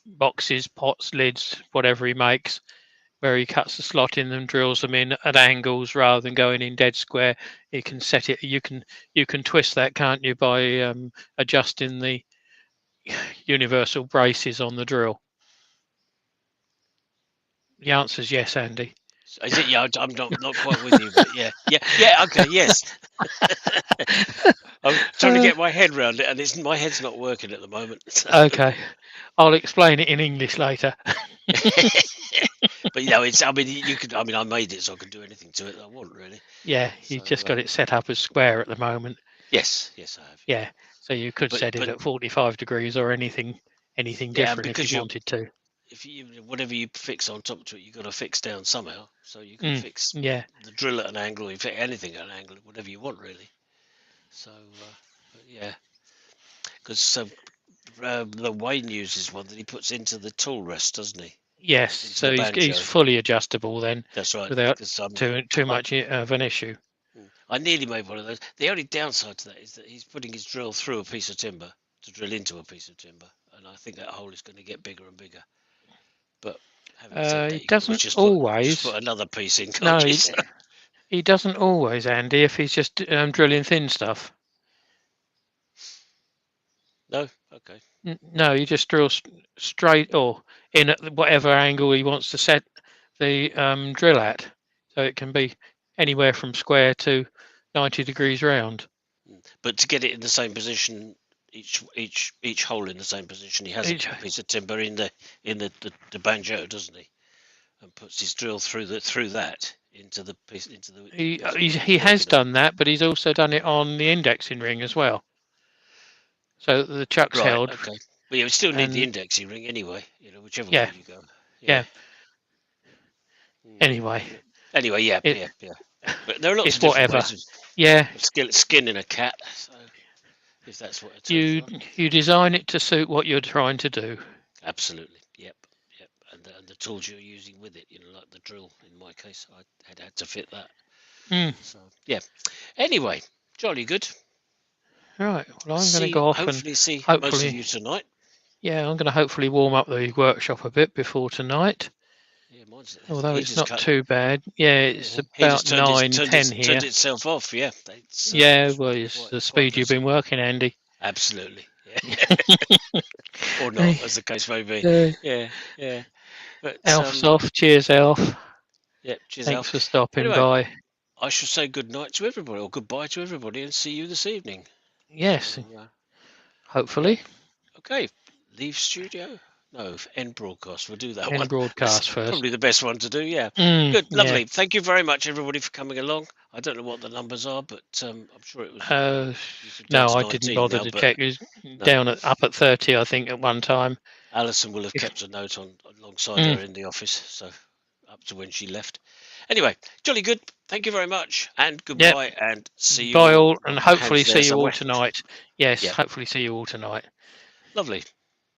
boxes, pots, lids, whatever he makes, where he cuts the slot in them, drills them in at angles rather than going in dead square. You can set it. You can twist that, can't you, by adjusting the universal braces on the drill. The answer's yes, Andy. Is it? Yeah, I'm not quite with you, but yeah. Okay, yes. I'm trying to Uh, get my head around it, and my head's not working at the moment. So. okay, I'll explain it in English later. But it's. I mean, you could. I mean, I made it so I can do anything to it that I want, really. Yeah, So you just got it set up as square at the moment. yes, I have. Yeah, Yeah, so you could but set it at 45 degrees or anything yeah, different if because you wanted to. if you whatever you fix on top to it, you got to fix down somehow. So you can Mm, fix yeah, the drill at an angle, you fix anything at an angle, whatever you want, really. So but yeah, because the Wayne uses one that he puts into the tool rest, doesn't he? yes. Into the So he's banjo. fully adjustable then, That's right. without Because too much of an issue. I nearly made one of those. The only downside to that is that he's putting his drill through a piece of timber to drill into a piece of timber, and I think that hole is going to get bigger and bigger. But having said that, He you can always doesn't just put always. another piece in, No, can't you? So, he doesn't always, Andy. If he's just drilling thin stuff. no, okay. No, you just drill straight or in at whatever angle he wants to set the drill at. So it can be anywhere from square to 90 degrees round. But to get it in the same position, each hole in the same position, he has a Each, piece of timber in the banjo, doesn't he? And puts his drill through that into the piece the he piece of he wood he's he has working on. done that, but he's also done it on the indexing ring as well. So the chuck's Right. held, Okay. Well, you still need the and indexing ring anyway. Whichever way yeah, you go. Yeah. yeah. Anyway, Anyway, yeah. it But there are lots it's of different whatever. ways Yeah, of skinning a cat. So if that's what it takes, you right? you design it to suit what you're trying to do. Absolutely. Yep. And the tools you're using with it, like the drill. In my case, I had to fit that. Mm. So yeah. Anyway, jolly good. Right. Well, I'm going to go off and See most of hopefully, you tonight. yeah, I'm going to hopefully warm up the workshop a bit before tonight. Yeah, the Although it's heater's not cut. too bad. Yeah, it's Heater's about 9:10 turned here. itself off. Yeah, Yeah, it's well, it's the quite speed you've impressive. been working, Andy. Absolutely. Yeah. Or not, Hey, as the case may be. uh, Yeah. But Alf's off. Cheers, Alf. yeah. Cheers, Thanks Alf. for stopping Anyway, by. I shall say good night to everybody, or goodbye to everybody, and see you this evening. Yes, So, yeah. hopefully. Okay. Leave studio. No, end broadcast. We'll do that one. End That's broadcast first. probably the best one to do. Yeah. Good. Yeah. Lovely. Thank you very much, everybody, for coming along. I don't know what the numbers are, but I'm sure it was. Down No, to I didn't 19 bother now, to but check. It was no. up at 30, I think, at one time. Alison will have If kept a note alongside mm, her in the office. So up to when she left. Anyway, jolly good. Thank you very much, and goodbye, and see you Bye all. all, and hopefully Hands there see you all somewhere. tonight. Yes, Yeah. hopefully see you all tonight. Lovely.